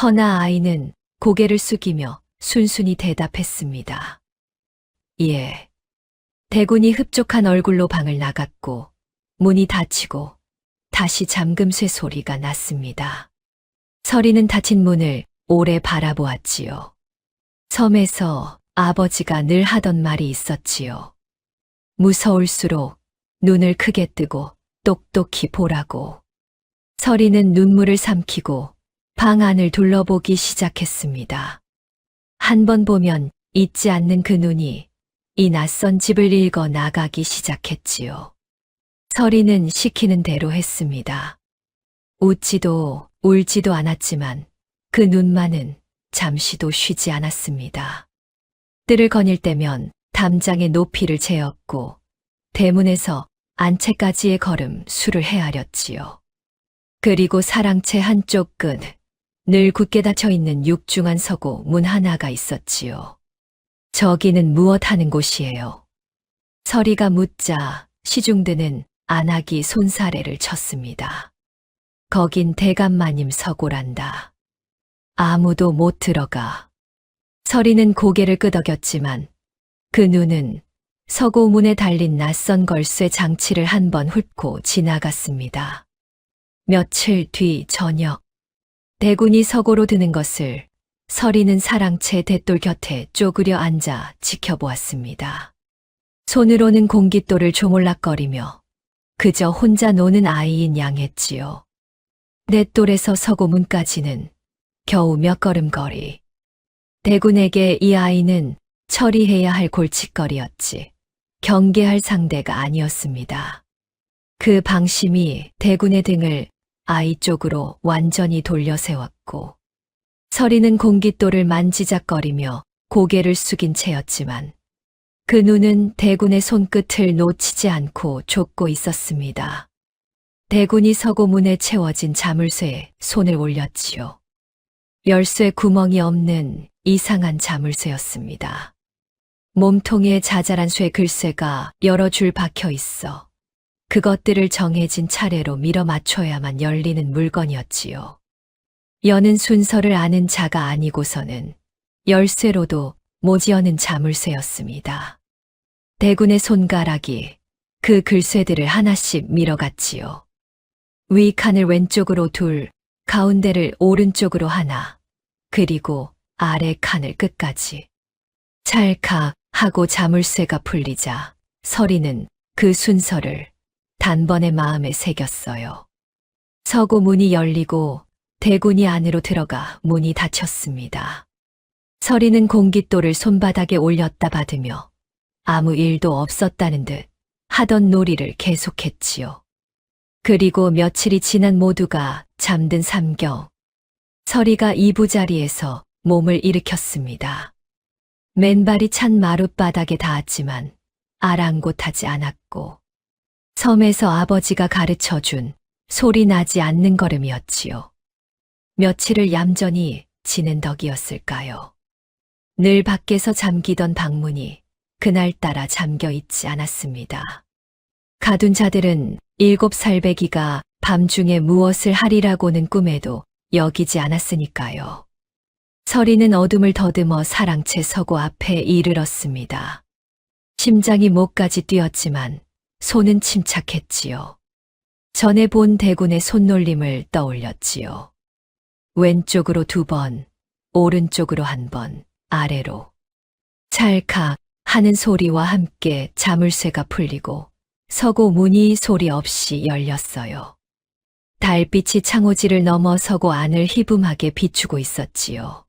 허나 아이는 고개를 숙이며 순순히 대답했습니다. 예. 대군이 흡족한 얼굴로 방을 나갔고 문이 닫히고 다시 잠금쇠 소리가 났습니다. 서리는 닫힌 문을 오래 바라보았지요. 섬에서 아버지가 늘 하던 말이 있었지요. 무서울수록 눈을 크게 뜨고 똑똑히 보라고. 서리는 눈물을 삼키고 방 안을 둘러보기 시작했습니다. 한 번 보면 잊지 않는 그 눈이 이 낯선 집을 읽어 나가기 시작했지요. 서리는 시키는 대로 했습니다. 웃지도 울지도 않았지만 그 눈만은 잠시도 쉬지 않았습니다. 뜰을 거닐 때면 담장의 높이를 재었고 대문에서 안채까지의 걸음 수를 헤아렸지요. 그리고 사랑채 한쪽 끝, 늘 굳게 닫혀 있는 육중한 서고 문 하나가 있었지요. 저기는 무엇 하는 곳이에요? 서리가 묻자 시중드는 안하기 손사래를 쳤습니다. 거긴 대감마님 서고란다. 아무도 못 들어가. 서리는 고개를 끄덕였지만 그 눈은 서고문에 달린 낯선 걸쇠 장치를 한 번 훑고 지나갔습니다. 며칠 뒤 저녁, 대군이 서고로 드는 것을 서리는 사랑채 대돌 곁에 쪼그려 앉아 지켜보았습니다. 손으로는 공깃돌을 조물락거리며 그저 혼자 노는 아이인 양했지요. 내 똘에서 서고문까지는 겨우 몇 걸음 거리. 대군에게 이 아이는 처리해야 할 골칫거리였지 경계할 상대가 아니었습니다. 그 방심이 대군의 등을 아이 쪽으로 완전히 돌려 세웠고 서리는 공깃돌을 만지작거리며 고개를 숙인 채였지만 그 눈은 대군의 손끝을 놓치지 않고 쫓고 있었습니다. 대군이 서고 문에 채워진 자물쇠에 손을 올렸지요. 열쇠 구멍이 없는 이상한 자물쇠였습니다. 몸통에 자잘한 쇠 글쇠가 여러 줄 박혀 있어 그것들을 정해진 차례로 밀어 맞춰야만 열리는 물건이었지요. 여는 순서를 아는 자가 아니고서는 열쇠로도 못 여는 자물쇠였습니다. 대군의 손가락이 그 글쇠들을 하나씩 밀어갔지요. 위 칸을 왼쪽으로 둘, 가운데를 오른쪽으로 하나, 그리고 아래 칸을 끝까지. 찰칵 하고 자물쇠가 풀리자 서리는 그 순서를 단번에 마음에 새겼어요. 서고 문이 열리고 대군이 안으로 들어가 문이 닫혔습니다. 서리는 공깃돌을 손바닥에 올렸다 받으며 아무 일도 없었다는 듯 하던 놀이를 계속했지요. 그리고 며칠이 지난 모두가 잠든 삼경, 서리가 이부자리에서 몸을 일으켰습니다. 맨발이 찬 마룻바닥에 닿았지만 아랑곳하지 않았고 섬에서 아버지가 가르쳐준 소리 나지 않는 걸음이었지요. 며칠을 얌전히 지낸 덕이었을까요? 늘 밖에서 잠기던 방문이 그날따라 잠겨 있지 않았습니다. 가둔 자들은 7살배기가 밤중에 무엇을 하리라고는 꿈에도 여기지 않았으니까요. 서리는 어둠을 더듬어 사랑채 서고 앞에 이르렀습니다. 심장이 목까지 뛰었지만 손은 침착했지요. 전에 본 대군의 손놀림을 떠올렸지요. 왼쪽으로 2번, 오른쪽으로 1번, 아래로. 찰칵 하는 소리와 함께 자물쇠가 풀리고 서고 문이 소리 없이 열렸어요. 달빛이 창호지를 넘어 서고 안을 희붐하게 비추고 있었지요.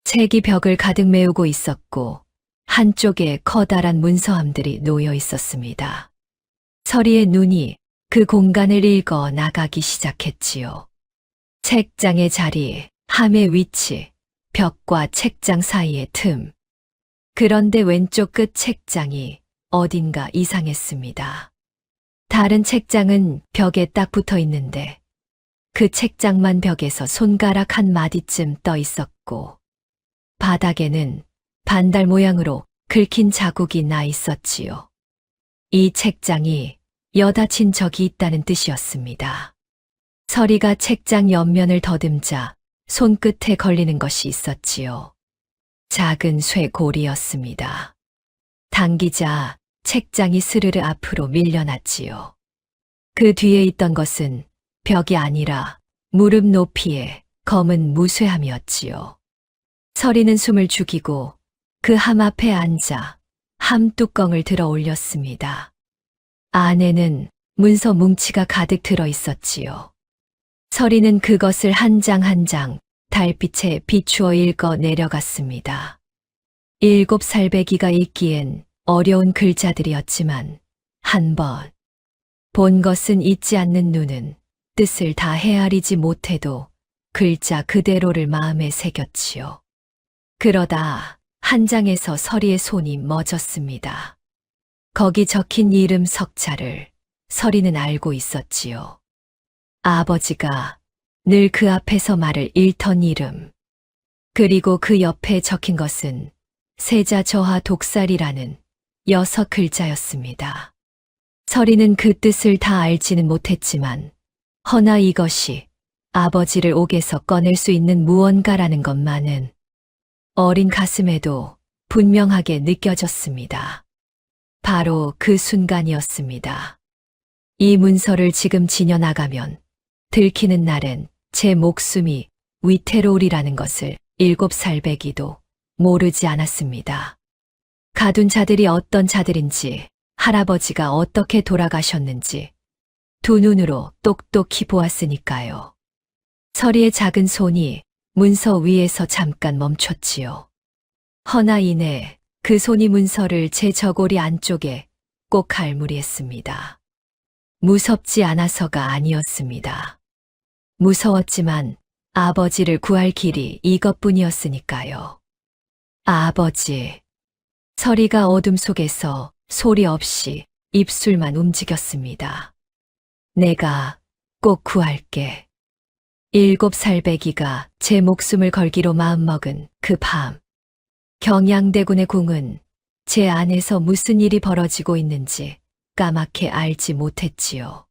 색이 벽을 가득 메우고 있었고 한쪽에 커다란 문서함들이 놓여 있었습니다. 서리의 눈이 그 공간을 읽어 나가기 시작했지요. 책장의 자리, 함의 위치, 벽과 책장 사이의 틈. 그런데 왼쪽 끝 책장이 어딘가 이상했습니다. 다른 책장은 벽에 딱 붙어 있는데 그 책장만 벽에서 손가락 한 마디쯤 떠 있었고 바닥에는 반달 모양으로 긁힌 자국이 나 있었지요. 이 책장이 여닫힌 적이 있다는 뜻이었습니다. 서리가 책장 옆면을 더듬자 손끝에 걸리는 것이 있었지요. 작은 쇠고리였습니다. 당기자 책장이 스르르 앞으로 밀려났지요. 그 뒤에 있던 것은 벽이 아니라 무릎 높이의 검은 무쇠함이었지요. 서리는 숨을 죽이고 그 함 앞에 앉아 함 뚜껑을 들어 올렸습니다. 안에는 문서 뭉치가 가득 들어 있었지요. 서리는 그것을 한 장 한 장 달빛에 비추어 읽어 내려갔습니다. 7살배기가 읽기엔 어려운 글자들이었지만 한 번 본 것은 잊지 않는 눈은 뜻을 다 헤아리지 못해도 글자 그대로를 마음에 새겼지요. 그러다 한 장에서 서리의 손이 멎었습니다. 거기 적힌 이름 석자를 서리는 알고 있었지요. 아버지가 늘 그 앞에서 말을 잃던 이름. 그리고 그 옆에 적힌 것은 세자 저하 독살이라는 6글자였습니다. 서리는 그 뜻을 다 알지는 못했지만 허나 이것이 아버지를 옥에서 꺼낼 수 있는 무언가라는 것만은 어린 가슴에도 분명하게 느껴졌습니다. 바로 그 순간이었습니다. 이 문서를 지금 지녀나가면 들키는 날엔 제 목숨이 위태로우리라는 것을 7살배기도 모르지 않았습니다. 가둔 자들이 어떤 자들인지, 할아버지가 어떻게 돌아가셨는지 두 눈으로 똑똑히 보았으니까요. 서리의 작은 손이 문서 위에서 잠깐 멈췄지요. 허나 이내 그 손이 문서를 제 저고리 안쪽에 꼭 갈무리했습니다. 무섭지 않아서가 아니었습니다. 무서웠지만 아버지를 구할 길이 이것뿐이었으니까요. 아버지. 서리가 어둠 속에서 소리 없이 입술만 움직였습니다. 내가 꼭 구할게. 7살 배기가 제 목숨을 걸기로 마음먹은 그 밤. 경양대군의 궁은 제 안에서 무슨 일이 벌어지고 있는지 까맣게 알지 못했지요.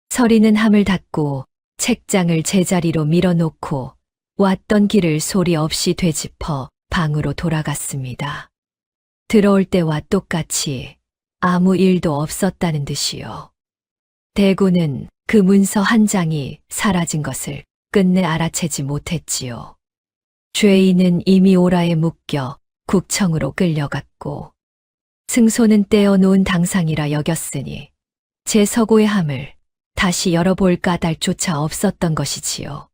서리는 함을 닫고 책장을 제자리로 밀어놓고 왔던 길을 소리 없이 되짚어 방으로 돌아갔습니다. 들어올 때와 똑같이 아무 일도 없었다는 듯이요. 대구는 그 문서 한 장이 사라진 것을 끝내 알아채지 못했지요. 죄인은 이미 오라에 묶여 국청으로 끌려갔고 승소는 떼어놓은 당상이라 여겼으니 제 서고의 함을 다시 열어볼 까닭조차 없었던 것이지요.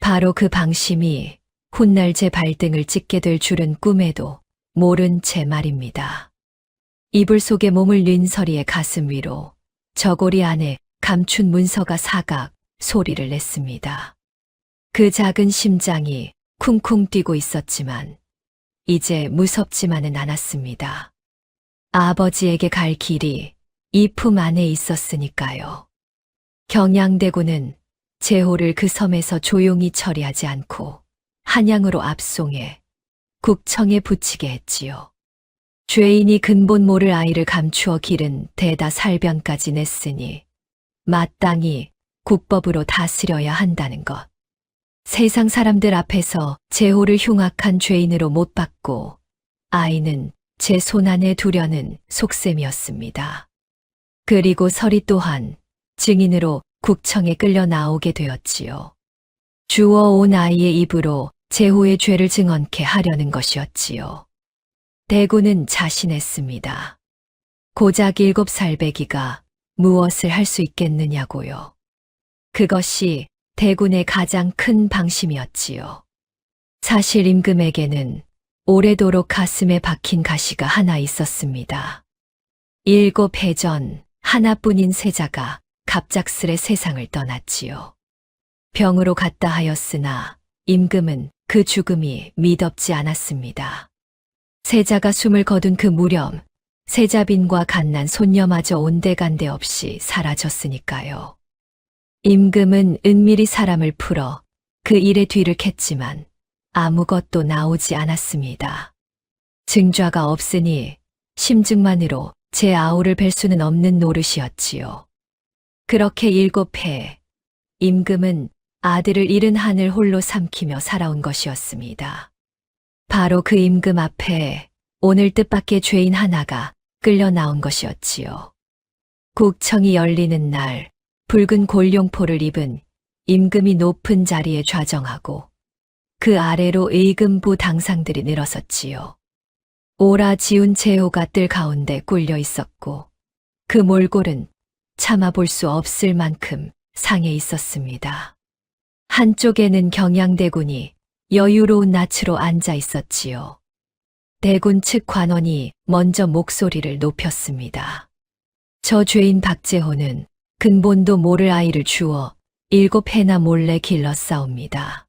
바로 그 방심이 훗날 제 발등을 찍게 될 줄은 꿈에도 모른 채 말입니다. 이불 속에 몸을 린 서리의 가슴 위로 저고리 안에 감춘 문서가 사각 소리를 냈습니다. 그 작은 심장이 쿵쿵 뛰고 있었지만 이제 무섭지만은 않았습니다. 아버지에게 갈 길이 이 품 안에 있었으니까요. 경양대군은 제호를 그 섬에서 조용히 처리하지 않고 한양으로 압송해 국청에 붙이게 했지요. 죄인이 근본 모를 아이를 감추어 기른 대다 살변까지 냈으니 마땅히 국법으로 다스려야 한다는 것. 세상 사람들 앞에서 제호를 흉악한 죄인으로 못 박고 아이는 제 손안에 두려는 속셈이었습니다. 그리고 서리 또한 증인으로 국청에 끌려 나오게 되었지요. 주워온 아이의 입으로 제호의 죄를 증언케 하려는 것이었지요. 대구는 자신했습니다. 고작 7살 배기가 무엇을 할 수 있겠느냐고요. 그것이 대군의 가장 큰 방심이었지요. 사실 임금에게는 오래도록 가슴에 박힌 가시가 하나 있었습니다. 7해 전 하나뿐인 세자가 갑작스레 세상을 떠났지요. 병으로 갔다 하였으나 임금은 그 죽음이 미덥지 않았습니다. 세자가 숨을 거둔 그 무렵 세자빈과 갓난 손녀마저 온데간데 없이 사라졌으니까요. 임금은 은밀히 사람을 풀어 그 일의 뒤를 캤지만 아무것도 나오지 않았습니다. 증좌가 없으니 심증만으로 제 아우를 뵐 수는 없는 노릇이었지요. 그렇게 7해 임금은 아들을 잃은 한을 홀로 삼키며 살아온 것이었습니다. 바로 그 임금 앞에 오늘 뜻밖의 죄인 하나가 끌려 나온 것이었지요. 국청이 열리는 날 붉은 골룡포를 입은 임금이 높은 자리에 좌정하고 그 아래로 의금부 당상들이 늘어섰지요. 오라 지운 제호가 뜰 가운데 꿀려 있었고 그 몰골은 참아볼 수 없을 만큼 상해 있었습니다. 한쪽에는 경양대군이 여유로운 낯으로 앉아 있었지요. 대군 측 관원이 먼저 목소리를 높였습니다. 저 죄인 박제호는 근본도 모를 아이를 주어 7해나 몰래 길렀사옵니다.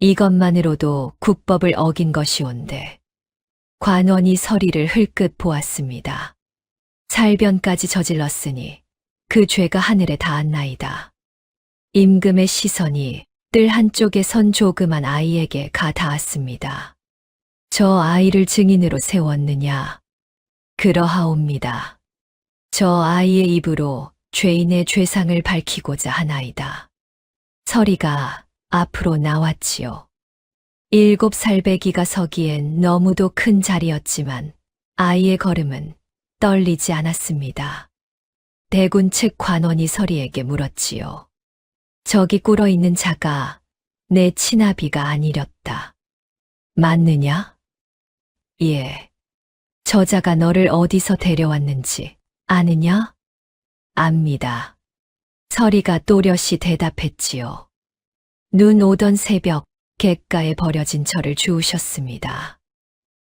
이것만으로도 국법을 어긴 것이온데 관원이 서리를 흘끗 보았습니다. 살변까지 저질렀으니 그 죄가 하늘에 닿았나이다. 임금의 시선이 뜰 한쪽에 선 조그만 아이에게 가 닿았습니다. 저 아이를 증인으로 세웠느냐? 그러하옵니다. 저 아이의 입으로 죄인의 죄상을 밝히고자 하나이다. 서리가 앞으로 나왔지요. 7살 배기가 서기엔 너무도 큰 자리였지만 아이의 걸음은 떨리지 않았습니다. 대군 측 관원이 서리에게 물었지요. 저기 꿇어있는 자가 내 친아비가 아니렸다. 맞느냐? 예. 저자가 너를 어디서 데려왔는지 아느냐? 압니다. 서리가 또렷이 대답했지요. 눈 오던 새벽 갯가에 버려진 저를 주우셨습니다.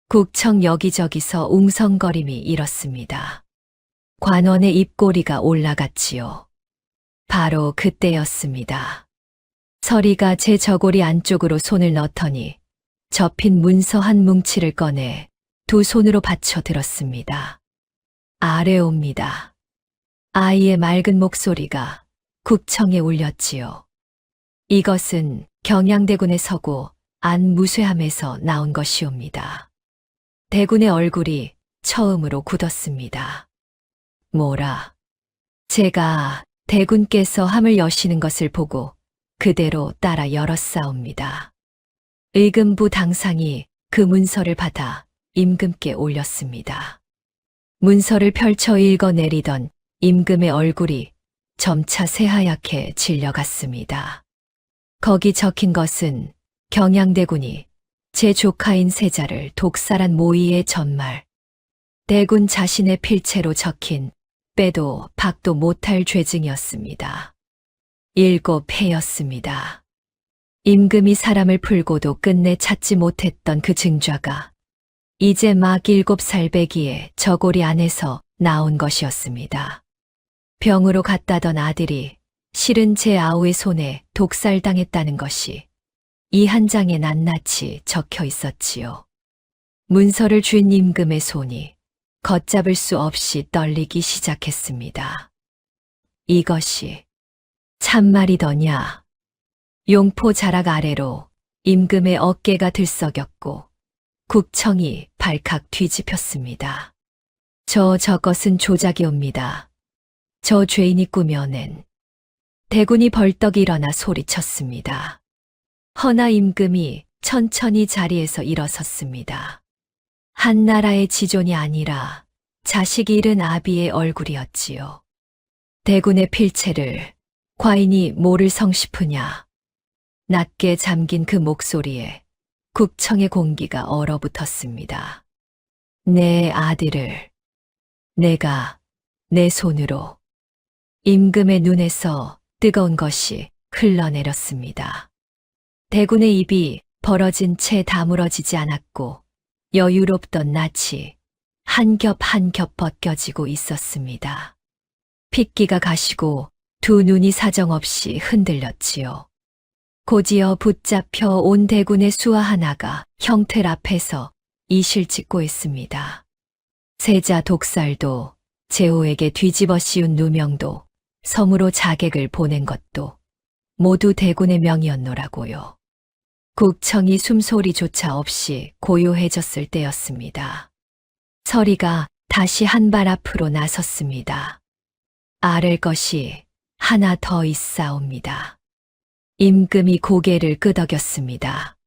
국청 여기저기서 웅성거림이 일었습니다. 관원의 입꼬리가 올라갔지요. 바로 그때였습니다. 서리가 제 저고리 안쪽으로 손을 넣더니 접힌 문서 한 뭉치를 꺼내 두 손으로 받쳐 들었습니다. 아래옵니다. 아이의 맑은 목소리가 국청에 울렸지요. 이것은 경양대군의 서고 안 무쇠함에서 나온 것이옵니다. 대군의 얼굴이 처음으로 굳었습니다. 뭐라? 제가 대군께서 함을 여시는 것을 보고 그대로 따라 열었사옵니다. 의금부 당상이 그 문서를 받아 임금께 올렸습니다. 문서를 펼쳐 읽어내리던 임금의 얼굴이 점차 새하얗게 질려갔습니다. 거기 적힌 것은 경양대군이 제 조카인 세자를 독살한 모의의 전말, 대군 자신의 필체로 적힌 빼도 박도 못할 죄증이었습니다. 7회였습니다. 임금이 사람을 풀고도 끝내 찾지 못했던 그 증좌가 이제 막 7살배기에 저고리 안에서 나온 것이었습니다. 병으로 갔다던 아들이 실은 제 아우의 손에 독살당했다는 것이 이 한 장에 낱낱이 적혀 있었지요. 문서를 쥔 임금의 손이 걷잡을 수 없이 떨리기 시작했습니다. 이것이 참말이더냐? 용포 자락 아래로 임금의 어깨가 들썩였고 국청이 발칵 뒤집혔습니다. 저것은 조작이옵니다. 저 죄인이 꾸며낸. 대군이 벌떡 일어나 소리쳤습니다. 허나 임금이 천천히 자리에서 일어섰습니다. 한 나라의 지존이 아니라 자식이 잃은 아비의 얼굴이었지요. 대군의 필체를 과인이 모를 성시프냐. 낮게 잠긴 그 목소리에 국청의 공기가 얼어붙었습니다. 내 아들을 내가 내 손으로. 임금의 눈에서 뜨거운 것이 흘러내렸습니다. 대군의 입이 벌어진 채 다물어지지 않았고 여유롭던 낯이 한 겹 한 겹 벗겨지고 있었습니다. 핏기가 가시고 두 눈이 사정없이 흔들렸지요. 곧이어 붙잡혀 온 대군의 수하 하나가 형틀 앞에서 이실 찍고 있습니다. 세자 독살도 제호에게 뒤집어 씌운 누명도 섬으로 자객을 보낸 것도 모두 대군의 명이었노라고요. 국청이 숨소리조차 없이 고요해졌을 때였습니다. 서리가 다시 한 발 앞으로 나섰습니다. 아랠 것이 하나 더 있사옵니다. 임금이 고개를 끄덕였습니다.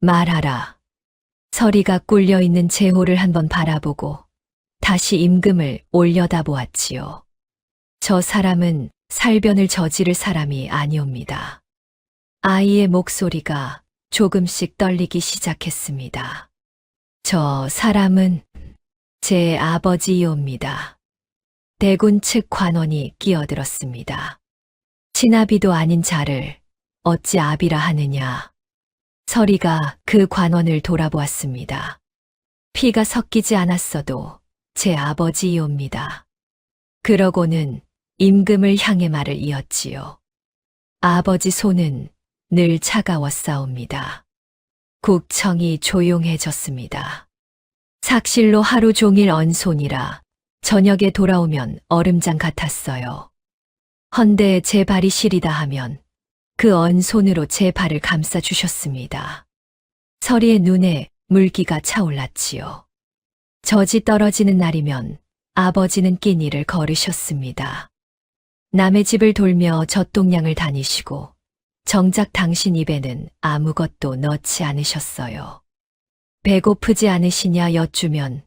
말하라. 서리가 꿀려있는 제호를 한번 바라보고 다시 임금을 올려다보았지요. 저 사람은 살변을 저지를 사람이 아니옵니다. 아이의 목소리가 조금씩 떨리기 시작했습니다. 저 사람은 제 아버지이옵니다. 대군 측 관원이 끼어들었습니다. 친아비도 아닌 자를 어찌 아비라 하느냐. 서리가 그 관원을 돌아보았습니다. 피가 섞이지 않았어도 제 아버지이옵니다. 그러고는 임금을 향해 말을 이었지요. 아버지 손은 늘 차가웠사옵니다. 국청이 조용해졌습니다. 삭실로 하루 종일 언 손이라 저녁에 돌아오면 얼음장 같았어요. 헌데 제 발이 시리다 하면 그 언 손으로 제 발을 감싸 주셨습니다. 서리의 눈에 물기가 차올랐지요. 젖이 떨어지는 날이면 아버지는 끼니를 걸으셨습니다. 남의 집을 돌며 젖동량을 다니시고 정작 당신 입에는 아무것도 넣지 않으셨어요. 배고프지 않으시냐 여쭈면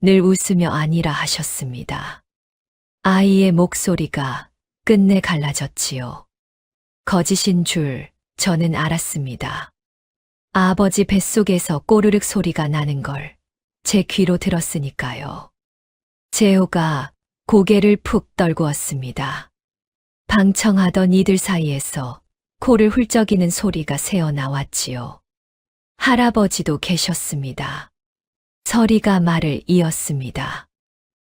늘 웃으며 아니라 하셨습니다. 아이의 목소리가 끝내 갈라졌지요. 거짓인 줄 저는 알았습니다. 아버지 뱃속에서 꼬르륵 소리가 나는 걸 제 귀로 들었으니까요. 제호가 고개를 푹 떨구었습니다. 방청하던 이들 사이에서 코를 훌쩍이는 소리가 새어나왔지요. 할아버지도 계셨습니다. 서리가 말을 이었습니다.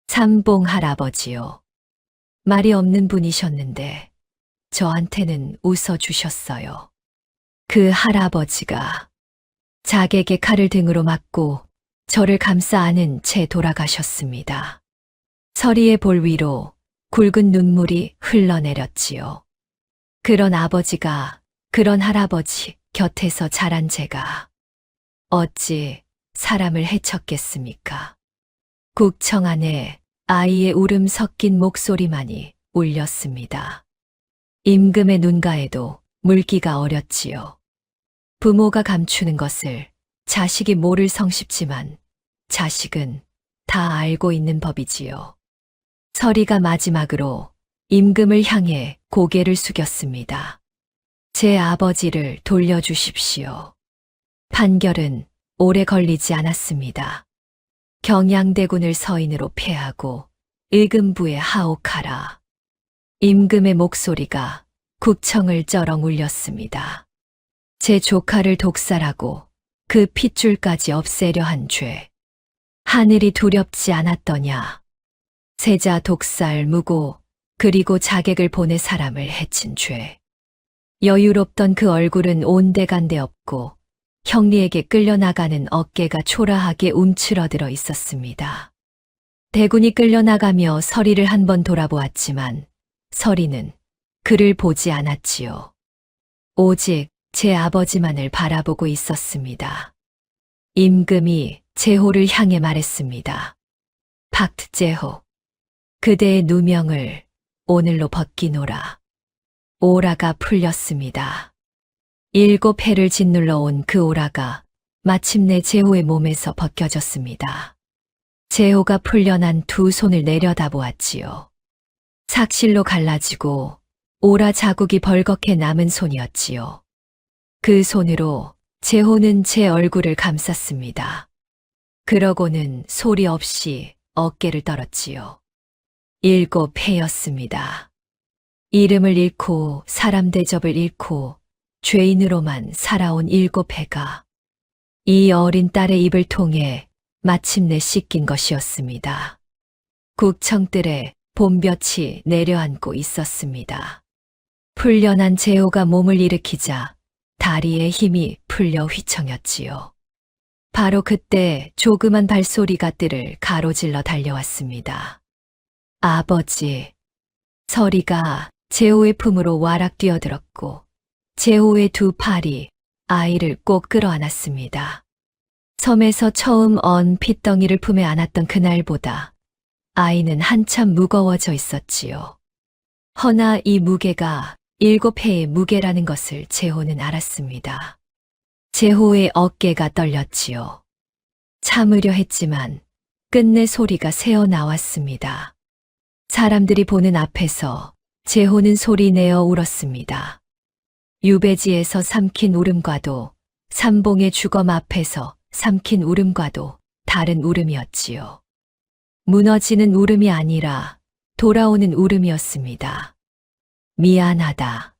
삼봉 할아버지요. 말이 없는 분이셨는데 저한테는 웃어주셨어요. 그 할아버지가 자객의 칼을 등으로 맞고 저를 감싸 안은 채 돌아가셨습니다. 서리의 볼 위로 굵은 눈물이 흘러내렸지요. 그런 아버지가, 그런 할아버지 곁에서 자란 제가 어찌 사람을 해쳤겠습니까? 국청 안에 아이의 울음 섞인 목소리만이 울렸습니다. 임금의 눈가에도 물기가 어렸지요. 부모가 감추는 것을 자식이 모를 성쉽지만 자식은 다 알고 있는 법이지요. 서리가 마지막으로 임금을 향해 고개를 숙였습니다. 제 아버지를 돌려주십시오. 판결은 오래 걸리지 않았습니다. 경양대군을 서인으로 폐하고 의금부에 하옥하라. 임금의 목소리가 국청을 쩌렁 울렸습니다. 제 조카를 독살하고 그 핏줄까지 없애려 한 죄. 하늘이 두렵지 않았더냐. 세자 독살 무고 그리고 자객을 보내 사람을 해친 죄. 여유롭던 그 얼굴은 온데간데 없고 형리에게 끌려나가는 어깨가 초라하게 움츠러들어 있었습니다. 대군이 끌려나가며 서리를 한 번 돌아보았지만 서리는 그를 보지 않았지요. 오직 제 아버지만을 바라보고 있었습니다. 임금이 제호를 향해 말했습니다. 박제호, 그대의 누명을 오늘로 벗기노라. 오라가 풀렸습니다. 7해를 짓눌러 온 그 오라가 마침내 제호의 몸에서 벗겨졌습니다. 제호가 풀려난 두 손을 내려다보았지요. 삭실로 갈라지고 오라 자국이 벌겋게 남은 손이었지요. 그 손으로 제호는 제 얼굴을 감쌌습니다. 그러고는 소리 없이 어깨를 떨었지요. 7해였습니다. 이름을 잃고 사람 대접을 잃고 죄인으로만 살아온 7해가 이 어린 딸의 입을 통해 마침내 씻긴 것이었습니다. 국청뜰에 봄볕이 내려앉고 있었습니다. 풀려난 제호가 몸을 일으키자 다리에 힘이 풀려 휘청였지요. 바로 그때 조그만 발소리가 뜰을 가로질러 달려왔습니다. 아버지. 서리가 제호의 품으로 와락 뛰어들었고 제호의 두 팔이 아이를 꼭 끌어안았습니다. 섬에서 처음 언 핏덩이를 품에 안았던 그날보다 아이는 한참 무거워져 있었지요. 허나 이 무게가 7해의 무게라는 것을 제호는 알았습니다. 제호의 어깨가 떨렸지요. 참으려 했지만 끝내 소리가 새어 나왔습니다. 사람들이 보는 앞에서 제호는 소리내어 울었습니다. 유배지에서 삼킨 울음과도 삼봉의 주검 앞에서 삼킨 울음과도 다른 울음이었지요. 무너지는 울음이 아니라 돌아오는 울음이었습니다. 미안하다.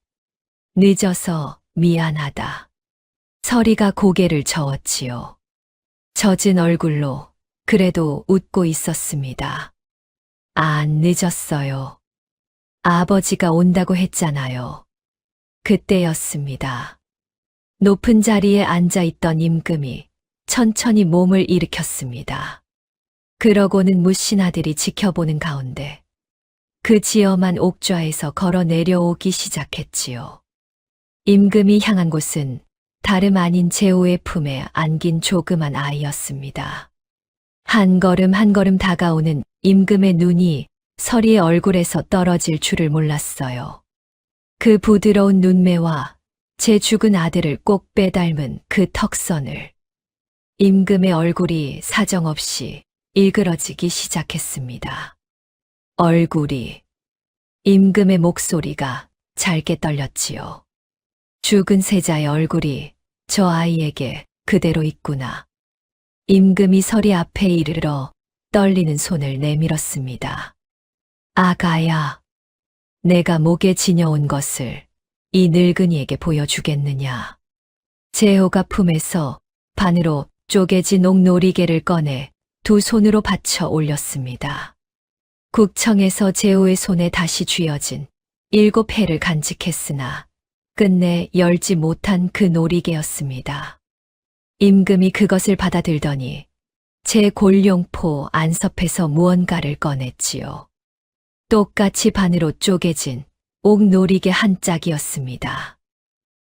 늦어서 미안하다. 서리가 고개를 저었지요. 젖은 얼굴로 그래도 웃고 있었습니다. 안 늦었어요. 아버지가 온다고 했잖아요. 그때였습니다. 높은 자리에 앉아 있던 임금이 천천히 몸을 일으켰습니다. 그러고는 무신하들이 지켜보는 가운데 그 지엄한 옥좌에서 걸어 내려오기 시작했지요. 임금이 향한 곳은 다름 아닌 제호의 품에 안긴 조그만 아이였습니다. 한 걸음 한 걸음 다가오는 임금의 눈이 서리의 얼굴에서 떨어질 줄을 몰랐어요. 그 부드러운 눈매와 제 죽은 아들을 꼭 빼닮은 그 턱선을. 임금의 얼굴이 사정없이 일그러지기 시작했습니다. 얼굴이. 임금의 목소리가 잘게 떨렸지요. 죽은 세자의 얼굴이 저 아이에게 그대로 있구나. 임금이 서리 앞에 이르러 떨리는 손을 내밀었습니다. 아가야, 내가 목에 지녀온 것을 이 늙은이에게 보여주겠느냐. 제호가 품에서 반으로 쪼개진 옥놀이개를 꺼내 두 손으로 받쳐 올렸습니다. 국청에서 제호의 손에 다시 쥐어진 7해를 간직했으나 끝내 열지 못한 그 놀이개였습니다. 임금이 그것을 받아들더니 제 골룡포 안섭에서 무언가를 꺼냈지요. 똑같이 반으로 쪼개진 옥노리개 한 짝이었습니다.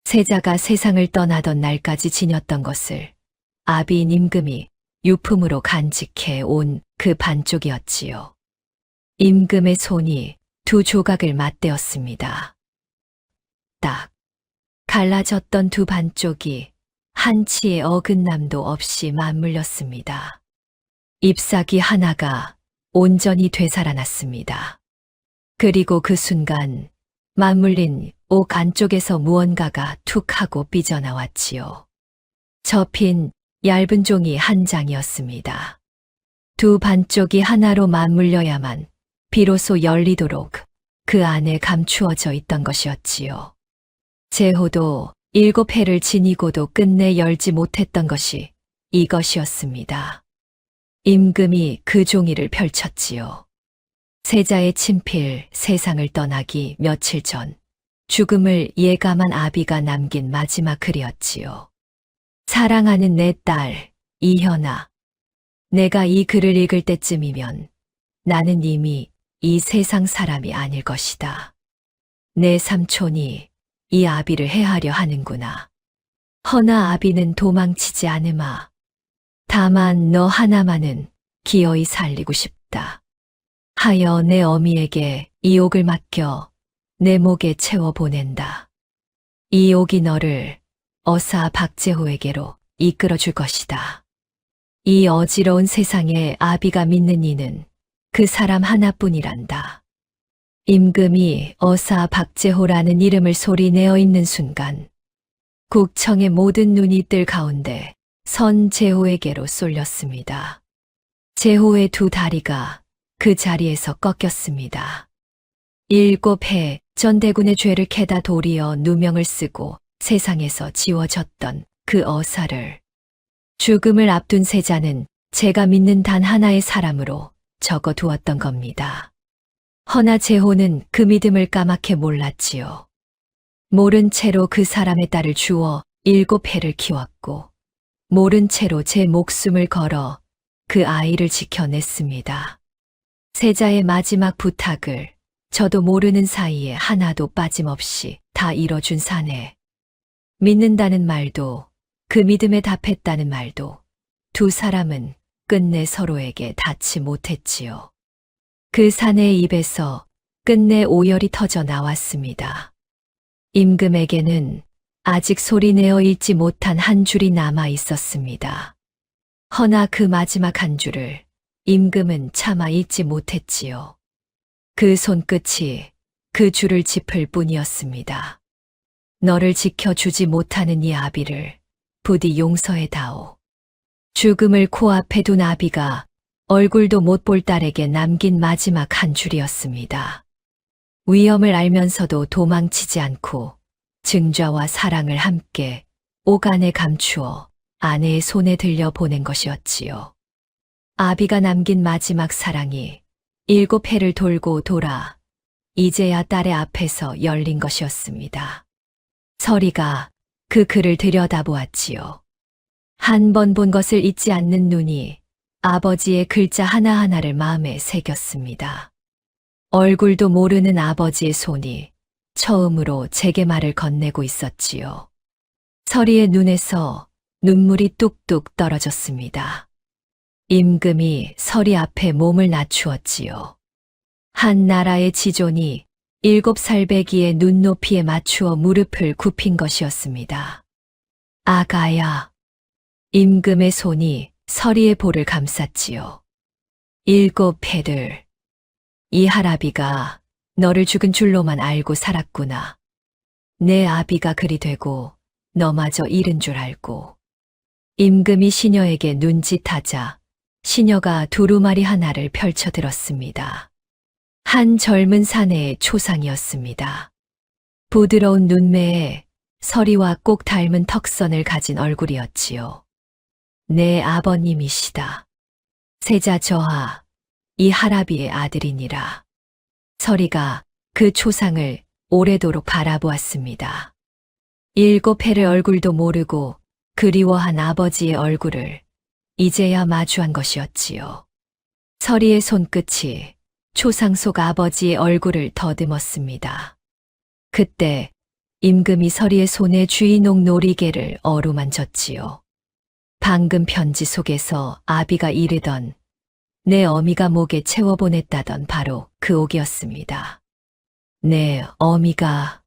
세자가 세상을 떠나던 날까지 지녔던 것을 아비인 임금이 유품으로 간직해 온 그 반쪽이었지요. 임금의 손이 두 조각을 맞대었습니다. 딱 갈라졌던 두 반쪽이 한치의 어긋남도 없이 맞물렸습니다. 잎사귀 하나가 온전히 되살아났습니다. 그리고 그 순간 맞물린 옥 안쪽에서 무언가가 툭 하고 삐져나왔지요. 접힌 얇은 종이 한 장이었습니다. 두 반쪽이 하나로 맞물려야만 비로소 열리도록 그 안에 감추어져 있던 것이었지요. 제호도 7해를 지니고도 끝내 열지 못했던 것이 이것이었습니다. 임금이 그 종이를 펼쳤지요. 세자의 친필 세상을 떠나기 며칠 전 죽음을 예감한 아비가 남긴 마지막 글이었지요. 사랑하는 내 딸, 이현아. 내가 이 글을 읽을 때쯤이면 나는 이미 이 세상 사람이 아닐 것이다. 내 삼촌이 이 아비를 해하려 하는구나. 허나 아비는 도망치지 않으마. 다만 너 하나만은 기어이 살리고 싶다. 하여 내 어미에게 이 옥을 맡겨 내 목에 채워 보낸다. 이 옥이 너를 어사 박제호에게로 이끌어 줄 것이다. 이 어지러운 세상에 아비가 믿는 이는 그 사람 하나뿐이란다. 임금이 어사 박제호라는 이름을 소리내어 있는 순간 국청의 모든 눈이 뜰 가운데 선 제호에게로 쏠렸습니다. 제호의 두 다리가 그 자리에서 꺾였습니다. 7해 전대군의 죄를 캐다 도리어 누명을 쓰고 세상에서 지워졌던 그 어사를 죽음을 앞둔 세자는 제가 믿는 단 하나의 사람으로 적어두었던 겁니다. 허나 제호는 그 믿음을 까맣게 몰랐지요. 모른 채로 그 사람의 딸을 주어 7해를 키웠고 모른 채로 제 목숨을 걸어 그 아이를 지켜냈습니다. 세자의 마지막 부탁을 저도 모르는 사이에 하나도 빠짐없이 다 이뤄준 사내. 믿는다는 말도 그 믿음에 답했다는 말도 두 사람은 끝내 서로에게 닿지 못했지요. 그 사내의 입에서 끝내 오열이 터져 나왔습니다. 임금에게는 아직 소리내어 읽지 못한 한 줄이 남아 있었습니다. 허나 그 마지막 한 줄을 임금은 차마 읽지 못했지요. 그 손끝이 그 줄을 짚을 뿐이었습니다. 너를 지켜주지 못하는 이 아비를 부디 용서해다오. 죽음을 코앞에 둔 아비가 얼굴도 못 볼 딸에게 남긴 마지막 한 줄이었습니다. 위험을 알면서도 도망치지 않고 증좌와 사랑을 함께 옥 안에 감추어 아내의 손에 들려 보낸 것이었지요. 아비가 남긴 마지막 사랑이 7해를 돌고 돌아 이제야 딸의 앞에서 열린 것이었습니다. 서리가 그 글을 들여다보았지요. 한 번 본 것을 잊지 않는 눈이 아버지의 글자 하나하나를 마음에 새겼습니다. 얼굴도 모르는 아버지의 손이 처음으로 제게 말을 건네고 있었지요. 서리의 눈에서 눈물이 뚝뚝 떨어졌습니다. 임금이 서리 앞에 몸을 낮추었지요. 한 나라의 지존이 7살배기의 눈높이에 맞추어 무릎을 굽힌 것이었습니다. 아가야. 임금의 손이 서리의 볼을 감쌌지요. 7해들. 이 할아비가 너를 죽은 줄로만 알고 살았구나. 내 아비가 그리 되고 너마저 잃은 줄 알고. 임금이 시녀에게 눈짓하자 시녀가 두루마리 하나를 펼쳐들었습니다. 한 젊은 사내의 초상이었습니다. 부드러운 눈매에 서리와 꼭 닮은 턱선을 가진 얼굴이었지요. 내 아버님이시다. 세자 저하, 이 할아비의 아들이니라. 서리가 그 초상을 오래도록 바라보았습니다. 7해를 얼굴도 모르고 그리워한 아버지의 얼굴을 이제야 마주한 것이었지요. 서리의 손끝이 초상 속 아버지의 얼굴을 더듬었습니다. 그때 임금이 서리의 손에 쥐농 놀이개를 어루만졌지요. 방금 편지 속에서 아비가 이르던 내 어미가 목에 채워보냈다던 바로 그 옥이었습니다. 내 어미가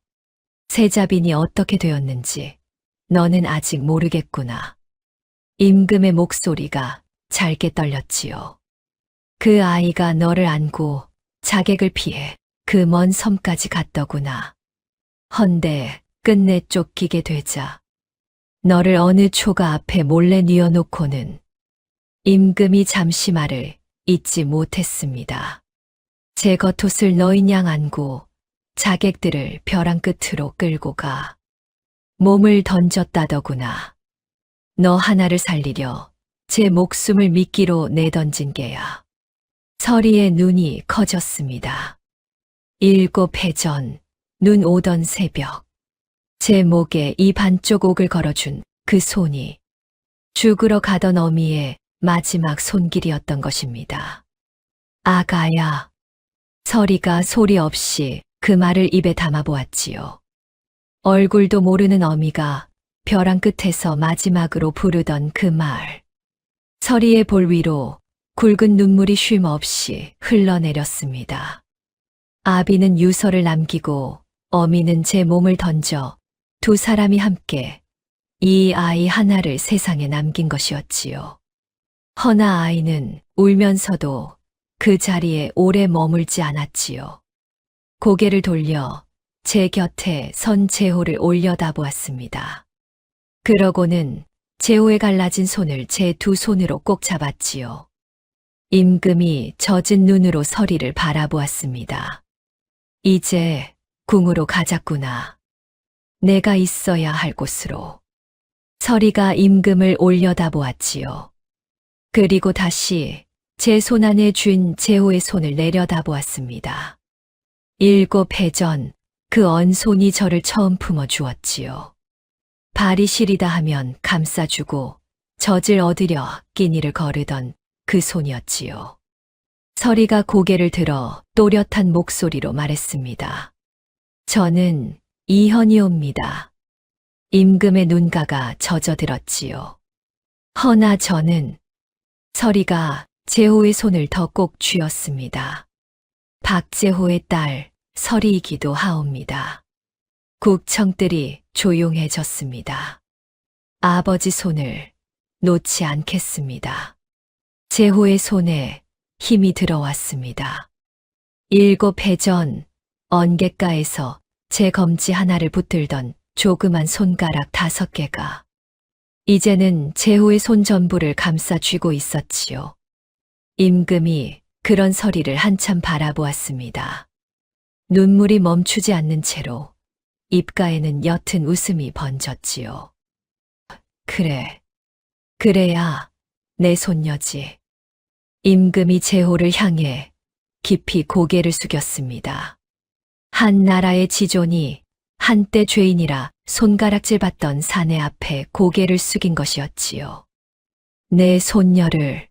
세자빈이 어떻게 되었는지 너는 아직 모르겠구나. 임금의 목소리가 잘게 떨렸지요. 그 아이가 너를 안고 자객을 피해 그 먼 섬까지 갔더구나. 헌데 끝내 쫓기게 되자 너를 어느 초가 앞에 몰래 뉘어놓고는 임금이 잠시 말을 잊지 못했습니다. 제 겉옷을 너인 양 안고 자객들을 벼랑 끝으로 끌고 가 몸을 던졌다더구나. 너 하나를 살리려 제 목숨을 미끼로 내던진 게야. 서리의 눈이 커졌습니다. 7해 전 눈 오던 새벽 제 목에 이 반쪽 옥을 걸어준 그 손이 죽으러 가던 어미의 마지막 손길이었던 것입니다. 아가야. 서리가 소리 없이 그 말을 입에 담아보았지요. 얼굴도 모르는 어미가 벼랑 끝에서 마지막으로 부르던 그 말. 서리의 볼 위로 굵은 눈물이 쉼 없이 흘러내렸습니다. 아비는 유서를 남기고 어미는 제 몸을 던져 두 사람이 함께 이 아이 하나를 세상에 남긴 것이었지요. 허나 아이는 울면서도 그 자리에 오래 머물지 않았지요. 고개를 돌려 제 곁에 선 제호를 올려다보았습니다. 그러고는 제호에 갈라진 손을 제 두 손으로 꼭 잡았지요. 임금이 젖은 눈으로 서리를 바라보았습니다. 이제 궁으로 가자꾸나. 내가 있어야 할 곳으로. 서리가 임금을 올려다보았지요. 그리고 다시 제 손 안에 쥔 제호의 손을 내려다보았습니다. 7해 전 그 언손이 저를 처음 품어 주었지요. 발이 시리다 하면 감싸주고 젖을 얻으려 끼니를 거르던 그 손이었지요. 서리가 고개를 들어 또렷한 목소리로 말했습니다. 저는 이현이옵니다. 임금의 눈가가 젖어들었지요. 허나 저는 서리가 제호의 손을 더 꼭 쥐었습니다. 박제호의 딸 서리이기도 하옵니다. 국청들이 조용해졌습니다. 아버지 손을 놓지 않겠습니다. 제호의 손에 힘이 들어왔습니다. 7해 전 언갯가에서 제 검지 하나를 붙들던 조그만 손가락 5개가 이제는 제호의 손 전부를 감싸 쥐고 있었지요. 임금이 그런 서리를 한참 바라보았습니다. 눈물이 멈추지 않는 채로 입가에는 옅은 웃음이 번졌지요. 그래, 그래야 내 손녀지. 임금이 제호를 향해 깊이 고개를 숙였습니다. 한 나라의 지존이 한때 죄인이라 손가락질 받던 사내 앞에 고개를 숙인 것이었지요. 내 손녀를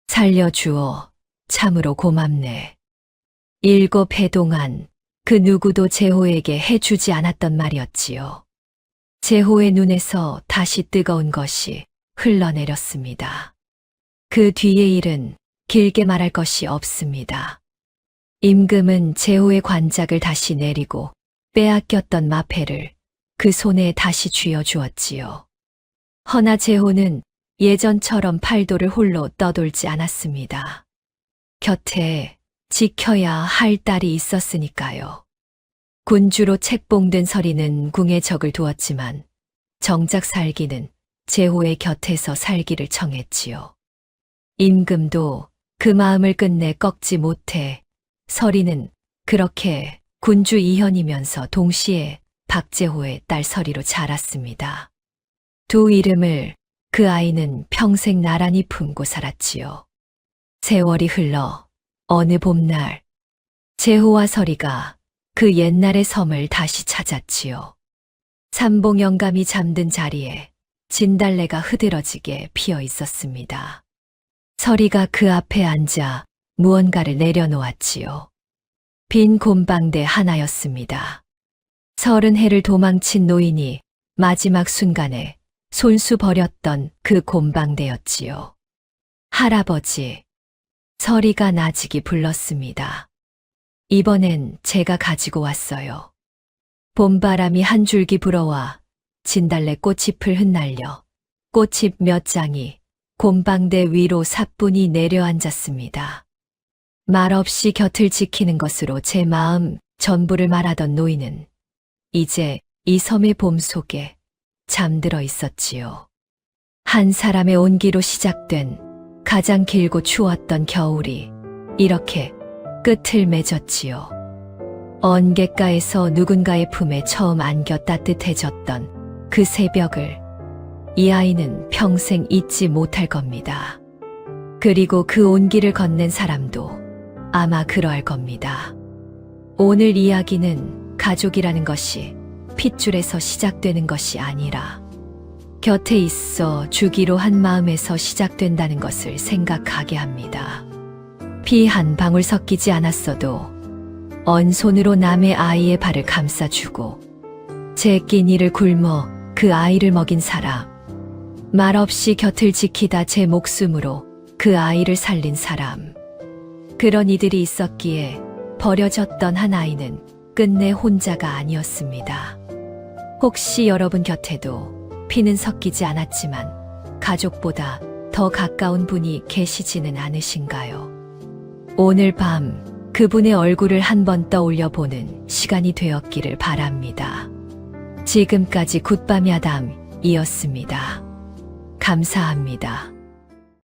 살려주어 참으로 고맙네. 7해 동안 그 누구도 제호에게 해주지 않았던 말이었지요. 제호의 눈에서 다시 뜨거운 것이 흘러내렸습니다. 그 뒤의 일은 길게 말할 것이 없습니다. 임금은 제호의 관작을 다시 내리고 빼앗겼던 마패를 그 손에 다시 쥐어주었지요. 허나 제호는 예전처럼 팔도를 홀로 떠돌지 않았습니다. 곁에 지켜야 할 딸이 있었으니까요. 군주로 책봉된 서리는 궁에 적을 두었지만 정작 살기는 제호의 곁에서 살기를 청했지요. 임금도 그 마음을 끝내 꺾지 못해 서리는 그렇게 군주 이현이면서 동시에 박제호의 딸 서리로 자랐습니다. 두 이름을 그 아이는 평생 나란히 품고 살았지요. 세월이 흘러 어느 봄날 제호와 서리가 그 옛날의 섬을 다시 찾았지요. 삼봉 영감이 잠든 자리에 진달래가 흐드러지게 피어 있었습니다. 서리가 그 앞에 앉아 무언가를 내려놓았지요. 빈 곰방대 하나였습니다. 30해를 도망친 노인이 마지막 순간에 손수 버렸던 그 곰방대였지요. 할아버지, 서리가 나직이 불렀습니다. 이번엔 제가 가지고 왔어요. 봄바람이 한 줄기 불어와 진달래 꽃잎을 흩날려 꽃잎 몇 장이 곰방대 위로 사뿐히 내려앉았습니다. 말없이 곁을 지키는 것으로 제 마음 전부를 말하던 노인은 이제 이 섬의 봄 속에 잠들어 있었지요. 한 사람의 온기로 시작된 가장 길고 추웠던 겨울이 이렇게 끝을 맺었지요. 언갯가에서 누군가의 품에 처음 안겨 따뜻해졌던 그 새벽을 이 아이는 평생 잊지 못할 겁니다. 그리고 그 온기를 건넨 사람도 아마 그러할 겁니다. 오늘 이야기는 가족이라는 것이 핏줄에서 시작되는 것이 아니라 곁에 있어 주기로 한 마음에서 시작된다는 것을 생각하게 합니다. 피 한 방울 섞이지 않았어도 언 손으로 남의 아이의 발을 감싸주고 제 끼니를 굶어 그 아이를 먹인 사람, 말없이 곁을 지키다 제 목숨으로 그 아이를 살린 사람, 그런 이들이 있었기에 버려졌던 한 아이는 끝내 혼자가 아니었습니다. 혹시 여러분 곁에도 피는 섞이지 않았지만 가족보다 더 가까운 분이 계시지는 않으신가요? 오늘 밤 그분의 얼굴을 한번 떠올려 보는 시간이 되었기를 바랍니다. 지금까지 굿밤 야담이었습니다. 감사합니다.